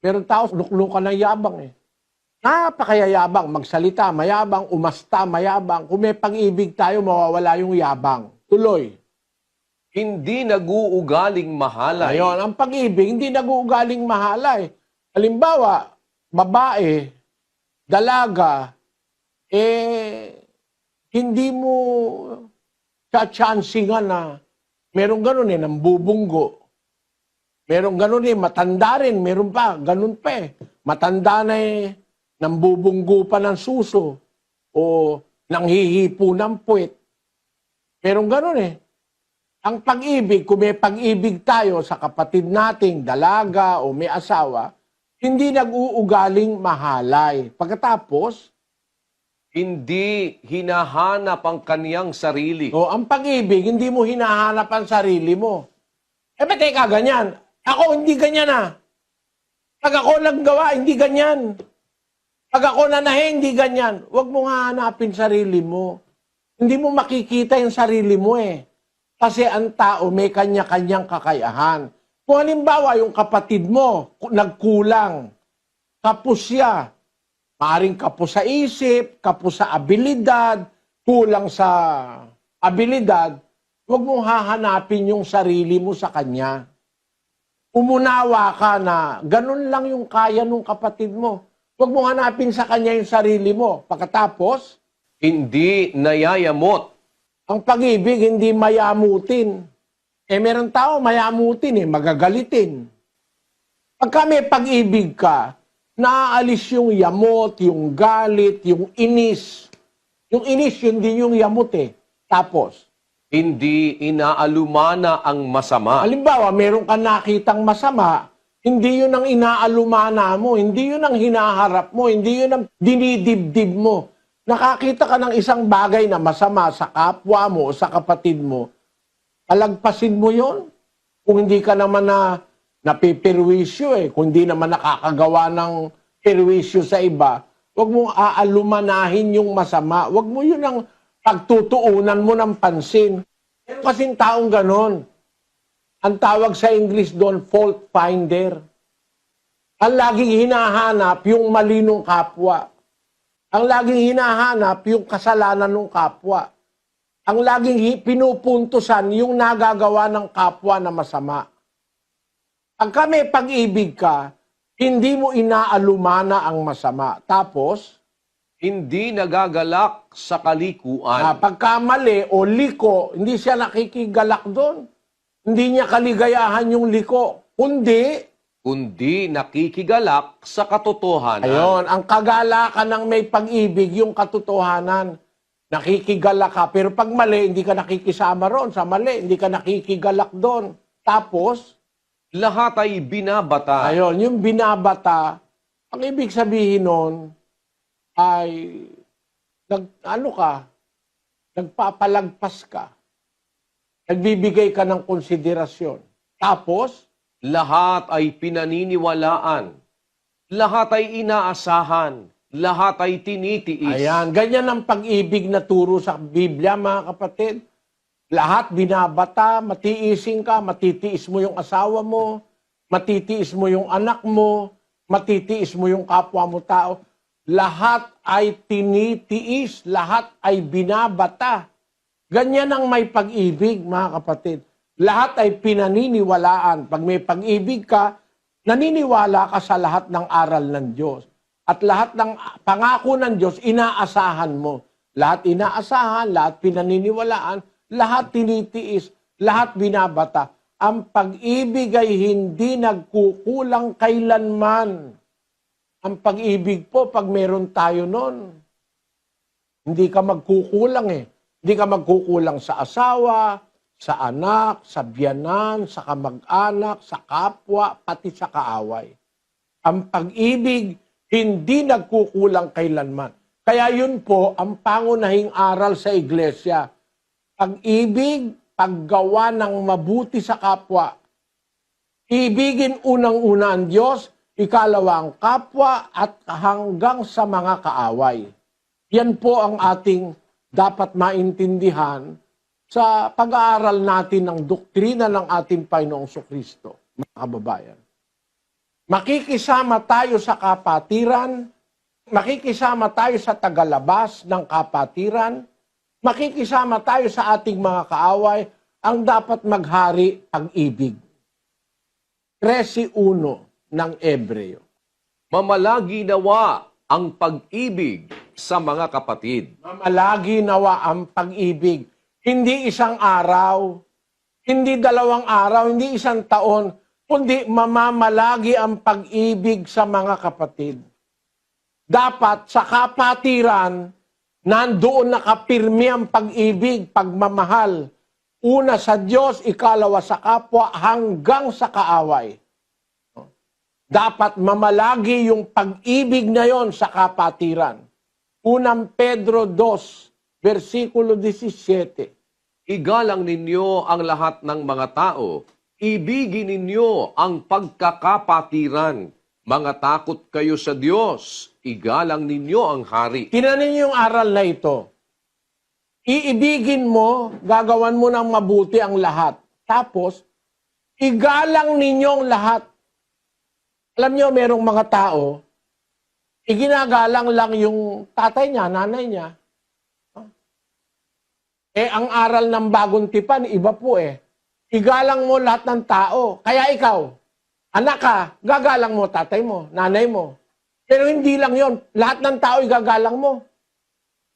Meron tao, luklukan ng yabang eh. Napakayayabang, magsalita, mayabang, umasta, mayabang. Kung may pag-ibig tayo, mawawala yung yabang. Tuloy. Hindi nag-uugaling mahalay. Ayun, ang pag-ibig, hindi nag-uugaling mahalay. Halimbawa, babae, dalaga, hindi mo ka-chancingan na meron ganun ng bubunggo. Meron ganun matanda rin, meron pa, ganun pa Matanda na nambubunggo pa ng suso o nanghihipo ng puwet. Meron ganun Ang pag-ibig, kung may pag-ibig tayo sa kapatid nating dalaga o may asawa, hindi nag-uugaling mahalay. Pagkatapos, Hindi hinahanap ang kaniyang sarili. ang pag-ibig, hindi mo hinahanap ang sarili mo. Ba't teka, ganyan? Ako, hindi ganyan Pag ako naggawa, hindi ganyan. Pag ako nanahe, hindi ganyan. Huwag mo hahanapin sarili mo. Hindi mo makikita yung sarili mo Kasi ang tao may kanya-kanyang kakayahan. Kung halimbawa, yung kapatid mo, nagkulang, kapos siya. Maaring kapos sa isip, kapos sa abilidad, kulang sa abilidad, huwag mong hahanapin yung sarili mo sa kanya. Umunawa ka na ganun lang yung kaya ng kapatid mo. Huwag mong hanapin sa kanya yung sarili mo. Pagkatapos, Hindi nayayamot. ang pag-ibig hindi mayamutin. Meron tao mayamutin magagalitin. Pagka may pag-ibig ka, naaalis yung yamot, yung galit, yung inis. Yung inis, yun din yung yamot Tapos, Hindi inaalumana ang masama. halimbawa, meron ka nakitang masama, hindi yun ang inaalumana mo, hindi yun ang hinaharap mo, hindi yun ang dinidibdib mo. Nakakita ka ng isang bagay na masama sa kapwa mo o sa kapatid mo, alagpasin mo yun. Kung hindi ka naman napipirwisyo kung hindi naman nakakagawa ng pirwisyo sa iba, huwag mong aalumanahin yung masama. Huwag mo yun ang pagtutuunan mo ng pansin. Meron kasing taong ganon. Ang tawag sa English doon, fault finder. Ang laging hinahanap yung malinong kapwa. Ang laging hinahanap yung kasalanan ng kapwa. Ang laging pinupuntusan yung nagagawa ng kapwa na masama. Pagka may pag-ibig ka, hindi mo inaalumana ang masama. Tapos, Hindi nagagalak sa kalikuan. pagka mali o liko, hindi siya nakikigalak doon. Hindi niya kaligayahan yung liko. Kundi nakikigalak sa katotohanan. Ayun, ang kagalakan ng may pag-ibig, yung katotohanan. Nakikigalak ka. Pero pag mali, hindi ka nakikisama ron. Sa mali, hindi ka nakikigalak doon. Tapos, Lahat ay binabata. ayun, yung binabata, ang ibig sabihin nun, ay, nagpapalagpas ka. Nagbibigay ka ng konsiderasyon. Tapos, Lahat ay pinaniniwalaan. Lahat ay inaasahan. Lahat ay tinitiis. ayan, ganyan ang pag-ibig na turo sa Biblia, mga kapatid. Lahat binabata, matiising ka, matitiis mo yung asawa mo, matitiis mo yung anak mo, matitiis mo yung kapwa mo tao. Lahat ay tinitiis, lahat ay binabata. Ganyan ang may pag-ibig, mga kapatid. Lahat ay pinaniniwalaan. Pag may pag-ibig ka, naniniwala ka sa lahat ng aral ng Diyos. At lahat ng pangako ng Diyos, inaasahan mo. Lahat inaasahan, lahat pinaniniwalaan, lahat tinitiis, lahat binabata. Ang pag-ibig ay hindi nagkukulang kailanman. Ang pag-ibig po, pag meron tayo nun, hindi ka magkukulang Hindi ka magkukulang sa asawa, sa anak, sa biyanan, sa kamag-anak, sa kapwa, pati sa kaaway. Ang pag-ibig, hindi nagkukulang kailanman. Kaya yun po, ang pangunahing aral sa iglesia. Pag-ibig, paggawa ng mabuti sa kapwa. Ibigin unang-una ang Diyos, ikalawa ang kapwa, at hanggang sa mga kaaway. Yan po ang ating dapat maintindihan sa pag-aaral natin ng doktrina ng ating Panginoong Kristo, mga kababayan. Makikisama tayo sa kapatiran, makikisama tayo sa tagalabas ng kapatiran, makikisama tayo sa ating mga kaaway, ang dapat maghari pag-ibig. 13:1 ng Ebreo. Mamalagi nawa ang pag-ibig sa mga kapatid. Mamalagi nawa ang pag-ibig. Hindi isang araw, hindi 2 araw, hindi isang taon, kundi mamamalagi ang pag-ibig sa mga kapatid. Dapat sa kapatiran, nandoon nakapirmi ang pag-ibig, pagmamahal. Una sa Diyos, ikalawa sa kapwa, hanggang sa kaaway. Dapat mamalagi yung pag-ibig na yon sa kapatiran. Unang Pedro 2, versikulo 17. Igalang ninyo ang lahat ng mga tao. Ibigin ninyo ang pagkakapatiran. Mga takot kayo sa Diyos. Igalang ninyo ang hari. Tinanin niyo yung aral na ito. Iibigin mo, gagawan mo ng mabuti ang lahat. Tapos, igalang ninyong lahat. Alam niyo, merong mga tao, iginagalang lang yung tatay niya, nanay niya. Ang aral ng bagong tipan, iba po eh. Igalang mo lahat ng tao. Kaya ikaw, anak ka, gagalang mo tatay mo, nanay mo. Pero hindi lang yon, lahat ng tao igagalang mo.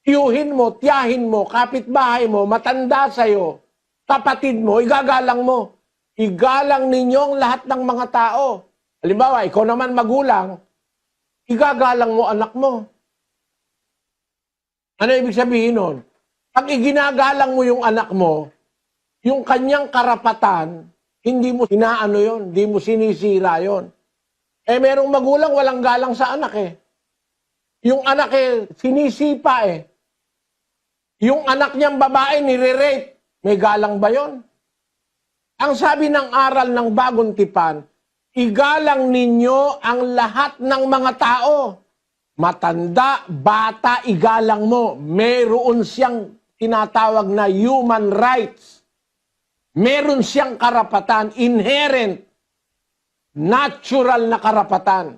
Tiyuhin mo, tiyahin mo, kapitbahay mo, matanda sa'yo, kapatid mo, igagalang mo. Igalang ninyong lahat ng mga tao. Halimbawa, ikaw naman magulang, igagalang mo anak mo. Ano ibig sabihin nun? Pag iginagalang mo yung anak mo, yung kanyang karapatan, hindi mo inaano yon, hindi mo sinisira yon. Merong magulang walang galang sa anak eh. Yung anak sinisipa eh. Yung anak niyang babae nire-rape, may galang ba yon? Ang sabi ng aral ng bagong tipan, igalang ninyo ang lahat ng mga tao. Matanda, bata, igalang mo. Mayroon siyang tinatawag na human rights. Meron siyang karapatan, inherent, natural na karapatan.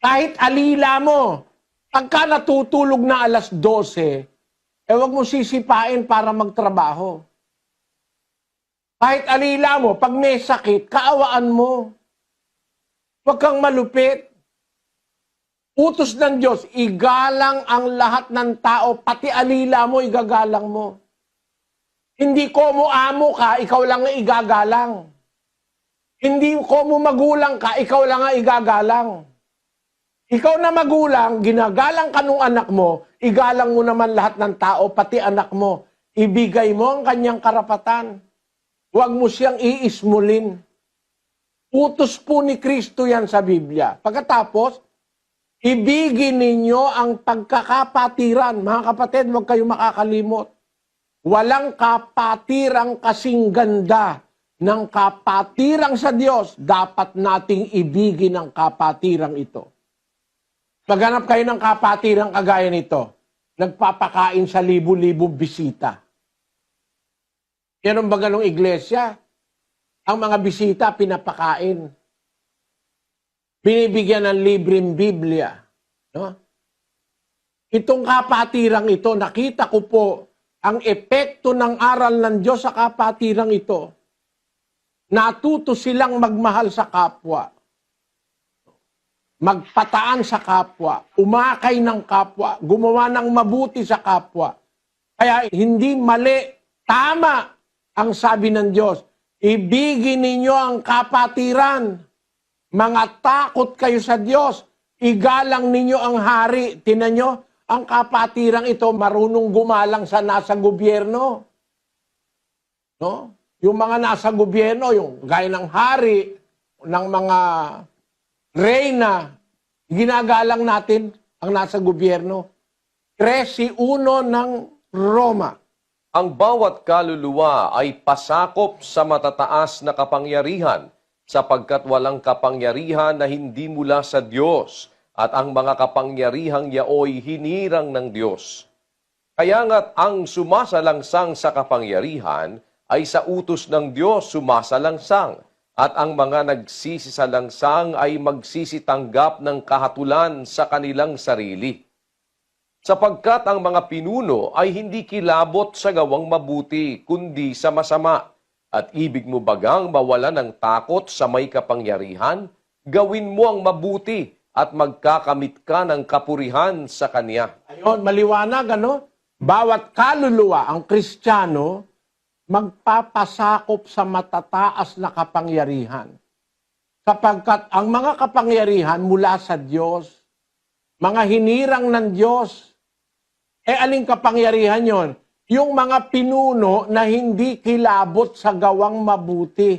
Kahit alila mo, pagka natutulog na 12:00, huwag mo sisipain para magtrabaho. Kahit alila mo, pag may sakit, kaawaan mo. Huwag kang malupit. Utos ng Diyos, igalang ang lahat ng tao, pati alila mo, igagalang mo. Hindi ko mo amo ka, ikaw lang ang igagalang. Hindi ko mo magulang ka, ikaw lang ang igagalang. Ikaw na magulang, ginagalang ka nung anak mo, igalang mo naman lahat ng tao, pati anak mo. Ibigay mo ang kanyang karapatan. Huwag mo siyang iismulin. Utos po ni Kristo yan sa Biblia. Pagkatapos, ibigin ninyo ang pagkakapatiran. Mga kapatid, huwag kayong makakalimot. Walang kapatirang kasing ganda ng kapatirang sa Diyos. Dapat nating ibigin ang kapatirang ito. Maghanap kayo ng kapatirang kagaya nito. Nagpapakain sa libu-libu bisita. Yan ang bagalong iglesia. Ang mga bisita pinapakain. Binibigyan ng libreng Biblia. No? Itong kapatirang ito, nakita ko po ang epekto ng aral ng Diyos sa kapatirang ito. Natuto silang magmahal sa kapwa. Magpataan sa kapwa. Umakay ng kapwa. Gumawa ng mabuti sa kapwa. Kaya hindi mali, tama ang sabi ng Diyos. Ibigin ninyo ang kapatiran. Mga takot kayo sa Diyos. Igalang ninyo ang hari. Tinan nyo, ang kapatirang ito marunong gumalang sa nasa gobyerno. No? Yung mga nasa gobyerno, yung gaya ng hari, ng mga reyna, ginagalang natin ang nasa gobyerno. 13:1 ng Roma. Ang bawat kaluluwa ay pasakop sa matataas na kapangyarihan, sapagkat walang kapangyarihan na hindi mula sa Diyos, at ang mga kapangyarihang yaoy hinirang ng Diyos. Kaya nga't ang sumasalangsang sa kapangyarihan ay sa utos ng Diyos sumasalangsang, at ang mga nagsisisalangsang ay magsisitanggap ng kahatulan sa kanilang sarili. Sapagkat ang mga pinuno ay hindi kilabot sa gawang mabuti, kundi sa masama. At ibig mo bagang mawala ng takot sa may kapangyarihan? Gawin mo ang mabuti at magkakamit ka ng kapurihan sa Kanya. Ayun, maliwanag, ano? Bawat kaluluwa, ang Kristiyano, magpapasakop sa matataas na kapangyarihan. Sapagkat ang mga kapangyarihan mula sa Diyos, mga hinirang ng Diyos, aling kapangyarihan yon? Yung mga pinuno na hindi kilabot sa gawang mabuti.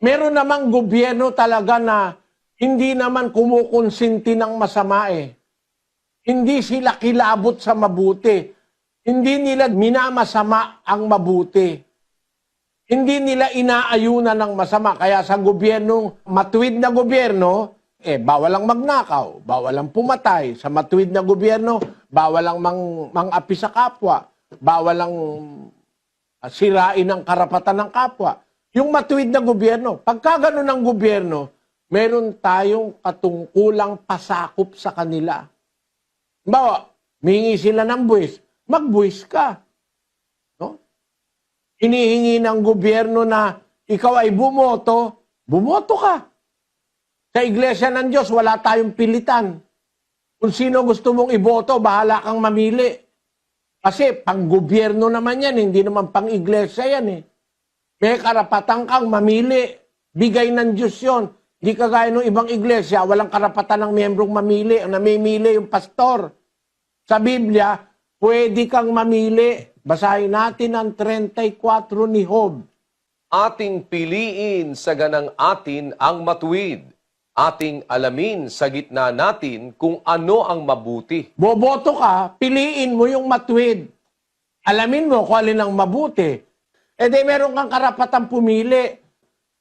Meron namang gobyerno talaga na hindi naman kumukonsinti ng masama eh. Hindi sila kilabot sa mabuti. Hindi nila minamasama ang mabuti. Hindi nila inaayunan ng masama. Kaya sa gobyernong, matuwid na gobyerno, bawal ang magnakaw, bawal ang pumatay. Sa matuwid na gobyerno, bawal ang mang-api sa kapwa, bawal ang sirain ang karapatan ng kapwa. Yung matuwid na gobyerno, pagka ganun ang gobyerno, meron tayong katungkulang pasakop sa kanila. Bawa, mihingi sila ng buwis, magbuwis ka. No? Hinihingi ng gobyerno na ikaw ay bumoto, bumoto ka. Sa Iglesia ng Diyos, wala tayong pilitan. Kung sino gusto mong iboto, bahala kang mamili. Kasi pang-gobyerno naman yan, hindi naman pang-iglesia yan eh. May karapatan kang mamili. Bigay ng Diyos yun. Di kagaya ng ibang iglesia, walang karapatan ng miyembrong mamili. Ang namimili yung pastor. Sa Biblia, pwede kang mamili. Basahin natin ang 34 ni Job. Ating piliin sa ganang atin ang matuwid. Ating alamin sa gitna natin kung ano ang mabuti. Boboto ka, piliin mo yung matuwid. Alamin mo kung alin ang mabuti. Meron kang karapatang pumili.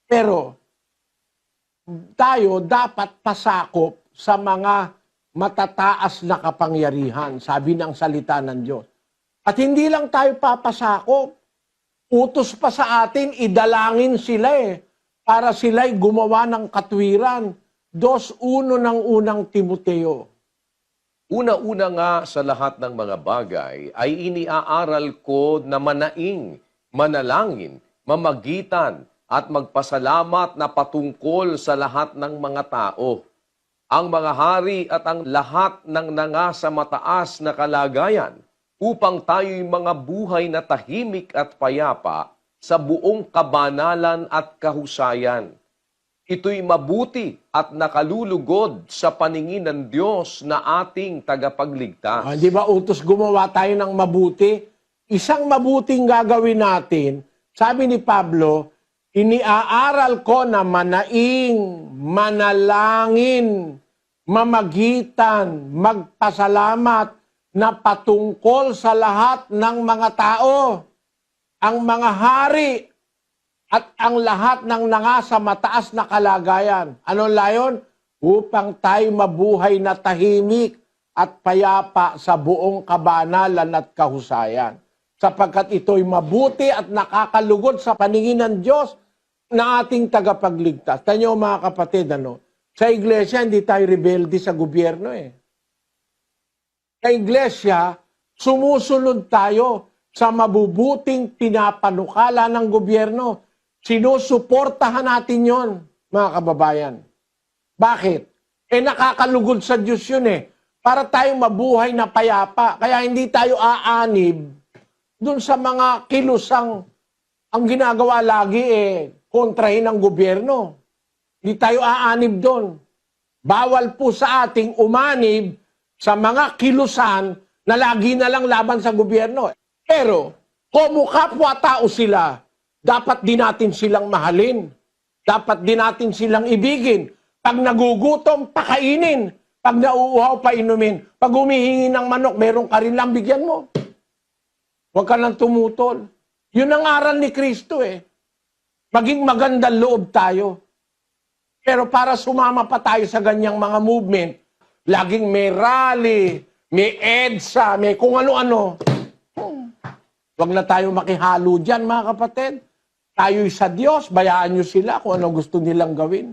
Pero, tayo dapat pasakop sa mga matataas na kapangyarihan, sabi ng salita ng Diyos. At hindi lang tayo papasakop. Utos pa sa atin, idalangin sila para sila'y gumawa ng katwiran. 2:1 ng unang Timoteo. Una-una nga sa lahat ng mga bagay ay iniaaral ko na manaing, manalangin, mamagitan at magpasalamat na patungkol sa lahat ng mga tao. Ang mga hari at ang lahat ng nangasa mataas na kalagayan upang tayo'y mga buhay na tahimik at payapa sa buong kabanalan at kahusayan. Ito'y mabuti at nakalulugod sa paningin ng Diyos na ating tagapagligtas. Di ba utos gumawa tayo ng mabuti? Isang mabuting gagawin natin, sabi ni Pablo, iniaaral ko na manaing, manalangin, mamagitan, magpasalamat na patungkol sa lahat ng mga tao, ang mga hari, at ang lahat ng nangasa mataas na kalagayan. Anong layon? Upang tayo mabuhay na tahimik at payapa sa buong kabanalan at kahusayan. Sapagkat ito'y mabuti at nakakalugod sa paningin ng Diyos na ating tagapagligtas. Tanyo mga kapatid, sa iglesia hindi tayo rebelde sa gobyerno Sa iglesia, sumusunod tayo sa mabubuting pinapanukala ng gobyerno. Sinusuportahan natin yon, mga kababayan. Bakit? Nakakalugod sa Diyos yun para tayong mabuhay na payapa. Kaya hindi tayo aanib dun sa mga kilusang ang ginagawa lagi kontrahin ng gobyerno. Hindi tayo aanib doon. Bawal po sa ating umanib sa mga kilusan na lagi na lang laban sa gobyerno. Pero, kung kapwa-tao sila, dapat din natin silang mahalin. Dapat din natin silang ibigin. Pag nagugutom, pakainin. Pag nauuhaw, painumin. Pag humihingi ng manok, meron ka rin lang, bigyan mo. Huwag ka nang tumutol. Yun ang aral ni Kristo Maging magandang loob tayo. Pero para sumama pa tayo sa ganyang mga movement, laging may rally, may EDSA, may kung ano-ano. Huwag na tayo makihalo dyan, mga kapatid. Tayo'y sa Diyos, bayaan nyo sila kung ano gusto nilang gawin.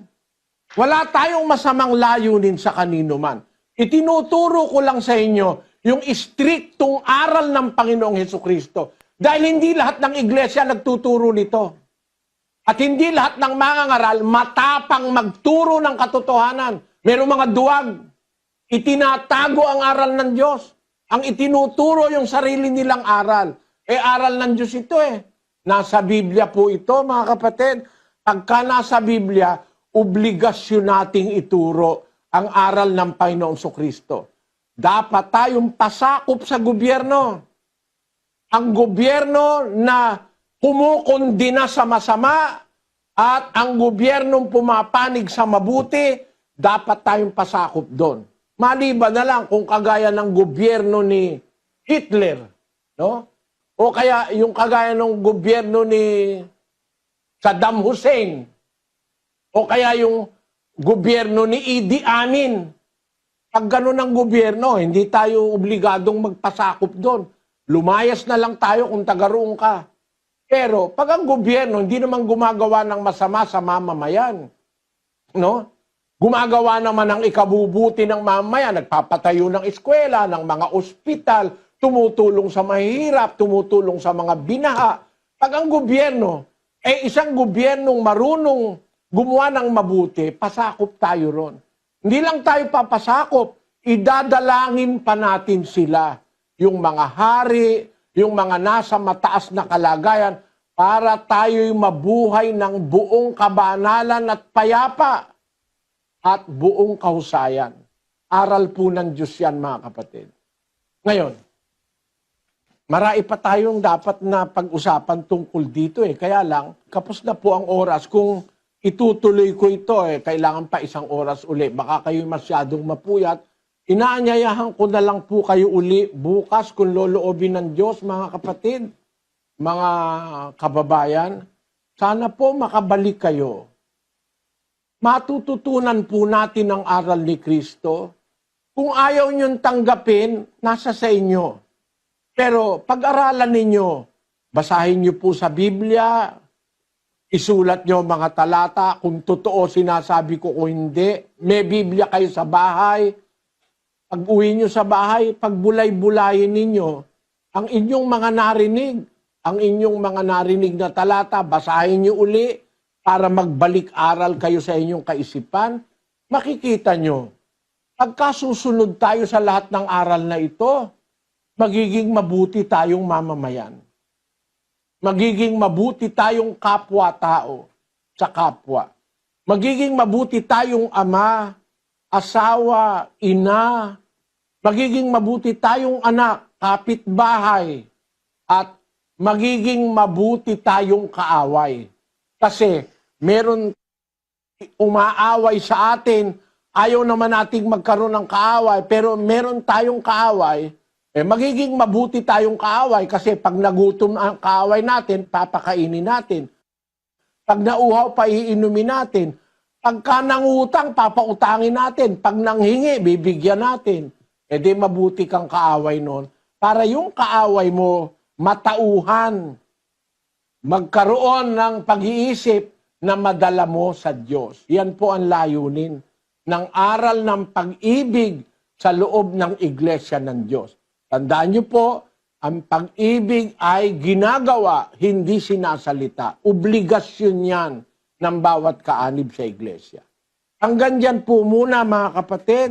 Wala tayong masamang layunin sa kanino man. Itinuturo ko lang sa inyo yung istriktong aral ng Panginoong Hesukristo. Dahil hindi lahat ng iglesia nagtuturo nito. At hindi lahat ng mga ngaral matapang magturo ng katotohanan. Merong mga duwag. Itinatago ang aral ng Diyos. Ang itinuturo yung sarili nilang aral. Aral ng Diyos ito eh. Nasa Biblia po ito, mga kapatid. Pagka nasa Biblia, obligasyon nating ituro ang aral ng Panginoong Kristo. Dapat tayong pasakop sa gobyerno. Ang gobyerno na kumukondina sa masama at ang gobyernong pumapanig sa mabuti, dapat tayong pasakop doon. Maliban na lang kung kagaya ng gobyerno ni Hitler, no? O kaya yung kagaya ng gobyerno ni Saddam Hussein. O kaya yung gobyerno ni Idi Amin. Pag gano'n ang gobyerno, hindi tayo obligadong magpasakop doon. Lumayas na lang tayo kung taga-roon ka. Pero pag ang gobyerno hindi naman gumagawa ng masama sa mamamayan, no? Gumagawa naman ng ikabubuti ng mamamayan, nagpapatayo ng eskwela, ng mga ospital, tumutulong sa mahihirap, tumutulong sa mga binaha. Pag ang gobyerno, isang gobyernong marunong gumawa ng mabuti, pasakop tayo ron. Hindi lang tayo papasakop, idadalangin pa natin sila, yung mga hari, yung mga nasa mataas na kalagayan, para tayo'y mabuhay ng buong kabanalan at payapa at buong kahusayan. Aral po ng Diyos yan, mga kapatid. Ngayon, marami pa tayong dapat na pag-usapan tungkol dito eh. Kaya lang, kapos na po ang oras. Kung itutuloy ko ito kailangan pa 1 oras uli. Baka kayo masyadong mapuyat. Inaanyayahan ko na lang po kayo uli bukas kung loloobin ng Diyos, mga kapatid, mga kababayan. Sana po makabalik kayo. Matututunan po natin ang aral ni Kristo. Kung ayaw niyong tanggapin, nasa sa inyo. Pero pag-aralan ninyo, basahin niyo po sa Biblia, isulat niyo mga talata, kung totoo sinasabi ko o hindi. May Biblia kayo sa bahay. Pag uwi niyo sa bahay, pagbulay-bulayin ninyo ang inyong mga narinig, ang inyong mga narinig na talata, basahin niyo uli para magbalik-aral kayo sa inyong kaisipan. Makikita niyo, pagka susunod tayo sa lahat ng aral na ito, magiging mabuti tayong mamamayan. Magiging mabuti tayong kapwa-tao sa kapwa. Magiging mabuti tayong ama, asawa, ina. Magiging mabuti tayong anak, kapitbahay. At magiging mabuti tayong kaaway. Kasi meron umaaway sa atin, ayaw naman nating magkaroon ng kaaway, pero meron tayong kaaway, magiging mabuti tayong kaaway kasi pag nagutom ang kaaway natin, papakainin natin. Pag nauhaw, paiinumin natin. Pagka nangutang, papautangin natin. Pag nanghingi, bibigyan natin. Di mabuti kang kaaway nun. Para yung kaaway mo, matauhan. Magkaroon ng pag-iisip na madala mo sa Diyos. Yan po ang layunin ng aral ng pag-ibig sa loob ng iglesia ng Diyos. Tandaan niyo po, ang pag-ibig ay ginagawa, hindi sinasalita. Obligasyon yan ng bawat kaanib sa iglesia. Hanggang dyan po muna, mga kapatid.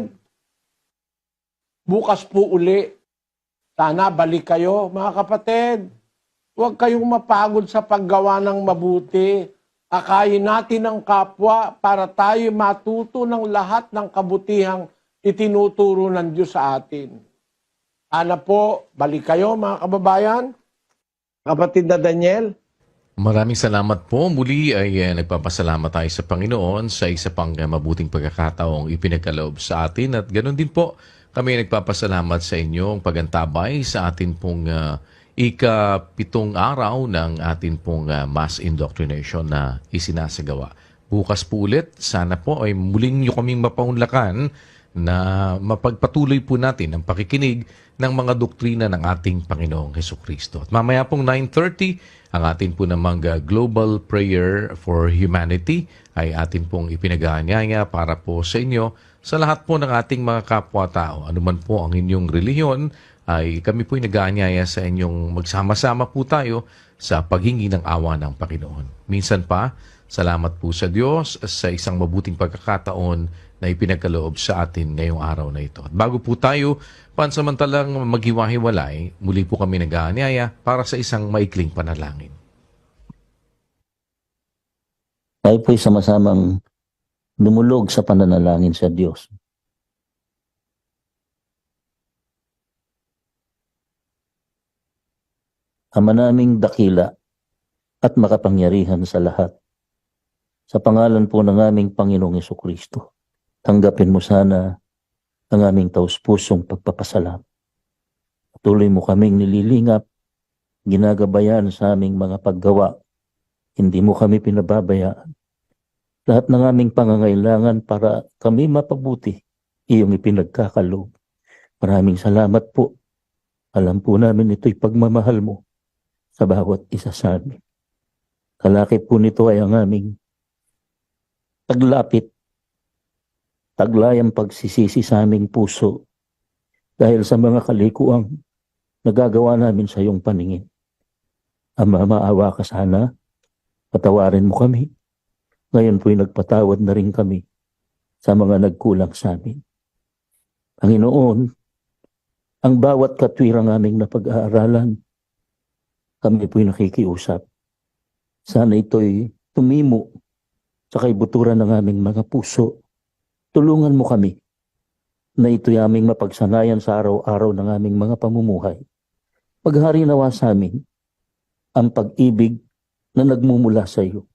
Bukas po uli. Sana balik kayo, mga kapatid. Huwag kayong mapagod sa paggawa ng mabuti. Akayin natin ang kapwa para tayo matuto ng lahat ng kabutihang itinuturo ng Diyos sa atin. Sana po, balik kayo mga kababayan. Kapatid na Daniel. Maraming salamat po. Muli ay nagpapasalamat tayo sa Panginoon sa isa pang mabuting pagkakataong ipinagkaloob sa atin. At ganoon din po, kami nagpapasalamat sa inyong pagantabay sa atin pong ika-7 araw ng atin pong mass indoctrination na isinasagawa. Bukas po ulit, sana po ay muling nyo kaming mapaunlakan na mapagpatuloy po natin ang pakikinig ng mga doktrina ng ating Panginoong Hesukristo. At mamaya pong 9:30, ang atin po namang Global Prayer for Humanity ay atin pong ipinag-aanyaya para po sa inyo, sa lahat po ng ating mga kapwa-tao. Ano man po ang inyong relihiyon, ay kami po'y nag-aanyaya sa inyong magsama-sama po tayo sa paghingi ng awa ng Panginoon. Minsan pa, salamat po sa Diyos sa isang mabuting pagkakataon na ipinagkaloob sa atin ngayong araw na ito. At bago po tayo pansamantalang maghiwa-hiwalay, muli po kami nag-aanyaya para sa isang maikling panalangin. Tayo po'y sama-samang dumulog sa pananalangin sa Diyos. Ama naming dakila at makapangyarihan sa lahat, sa pangalan po ng aming Panginoong Hesukristo, tanggapin mo sana ang aming taus-pusong pagpapasalam. Patuloy mo kaming nililingap, ginagabayan sa aming mga paggawa. Hindi mo kami pinababayaan. Lahat ng aming pangangailangan para kami mapabuti, iyong ipinagkakaloob. Maraming salamat po. Alam po namin ito'y pagmamahal mo sa bawat isa sa amin. Kalakip po nito ay ang aming taglapit, taglayang pagsisisi sa aming puso dahil sa mga kalikuang nagagawa namin sa iyong paningin. Ama, maawa ka sana, patawarin mo kami. Ngayon po'y nagpatawad na rin kami sa mga nagkulang sa amin. Panginoon, ang bawat katwirang aming napag-aaralan, kami po'y nakikiusap. Sana ito'y tumimo sa kaibuturan ng aming mga puso. Tulungan mo kami na ito'y aming mapagsanayan sa araw-araw ng aming mga pamumuhay. Paghari nawa sa amin ang pag-ibig na nagmumula sa iyo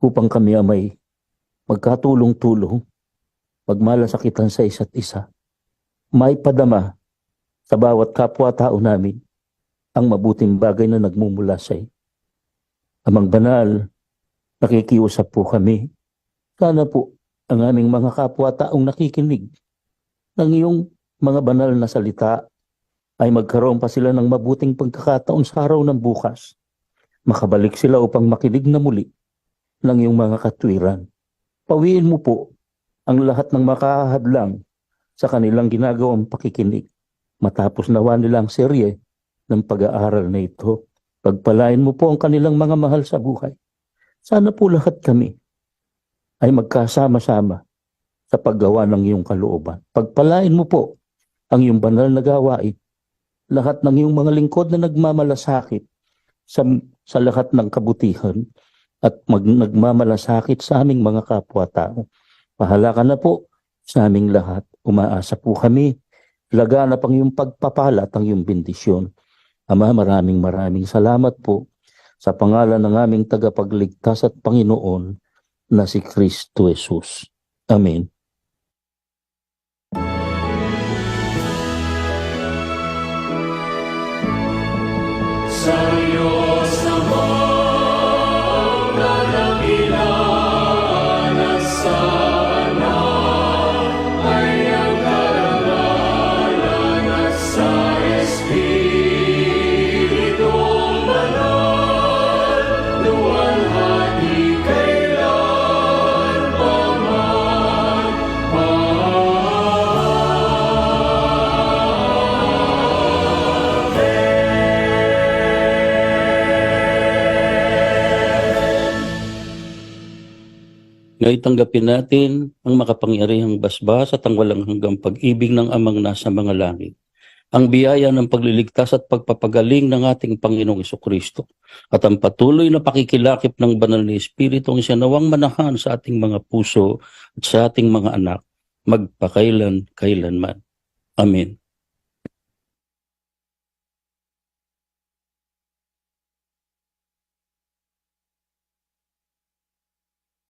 upang kami ay magkatulong-tulong, magmalasakitan sa isa't isa, may padama sa bawat kapwa-tao namin ang mabuting bagay na nagmumula sa iyo. Amang banal, nakikiusap po kami. Sana po ang aming mga kapwa-taong nakikinig ng iyong mga banal na salita ay magkaroon pa sila ng mabuting pagkakataon sa araw ng bukas. Makabalik sila upang makinig na muli ng iyong mga katwiran. Pawiin mo po ang lahat ng makahadlang sa kanilang ginagawang pakikinig. Matapos nawa nilang serye ng pag-aaral na ito, pagpalain mo po ang kanilang mga mahal sa buhay. Sana po lahat kami ay magkasama-sama sa paggawa ng iyong kalooban. Pagpalain mo po ang iyong banal na gawain, lahat ng iyong mga lingkod na nagmamalasakit sa lahat ng kabutihan at nagmamalasakit sa aming mga kapwa-tao. Pahala ka na po sa aming lahat. Umaasa po kami, laganap ang iyong pagpapala at ang iyong bendisyon. Ama, maraming salamat po sa pangalan ng aming tagapagligtas at Panginoon na si Kristo Jesus. Amen. Sa Diyos namang nanakilan at sana ay ang karangalan at sa Espiritong Banal, luwalhati kailan paman. Ngayon tanggapin natin ang makapangyarihang basbas at ang walang hanggang pag-ibig ng Amang nasa mga langit. Ang biyaya ng pagliligtas at pagpapagaling ng ating Panginoong Hesukristo at ang patuloy na pakikilakip ng banal na Espiritu ang siyanawang manahan sa ating mga puso at sa ating mga anak, magpakailan-kailanman. Amen.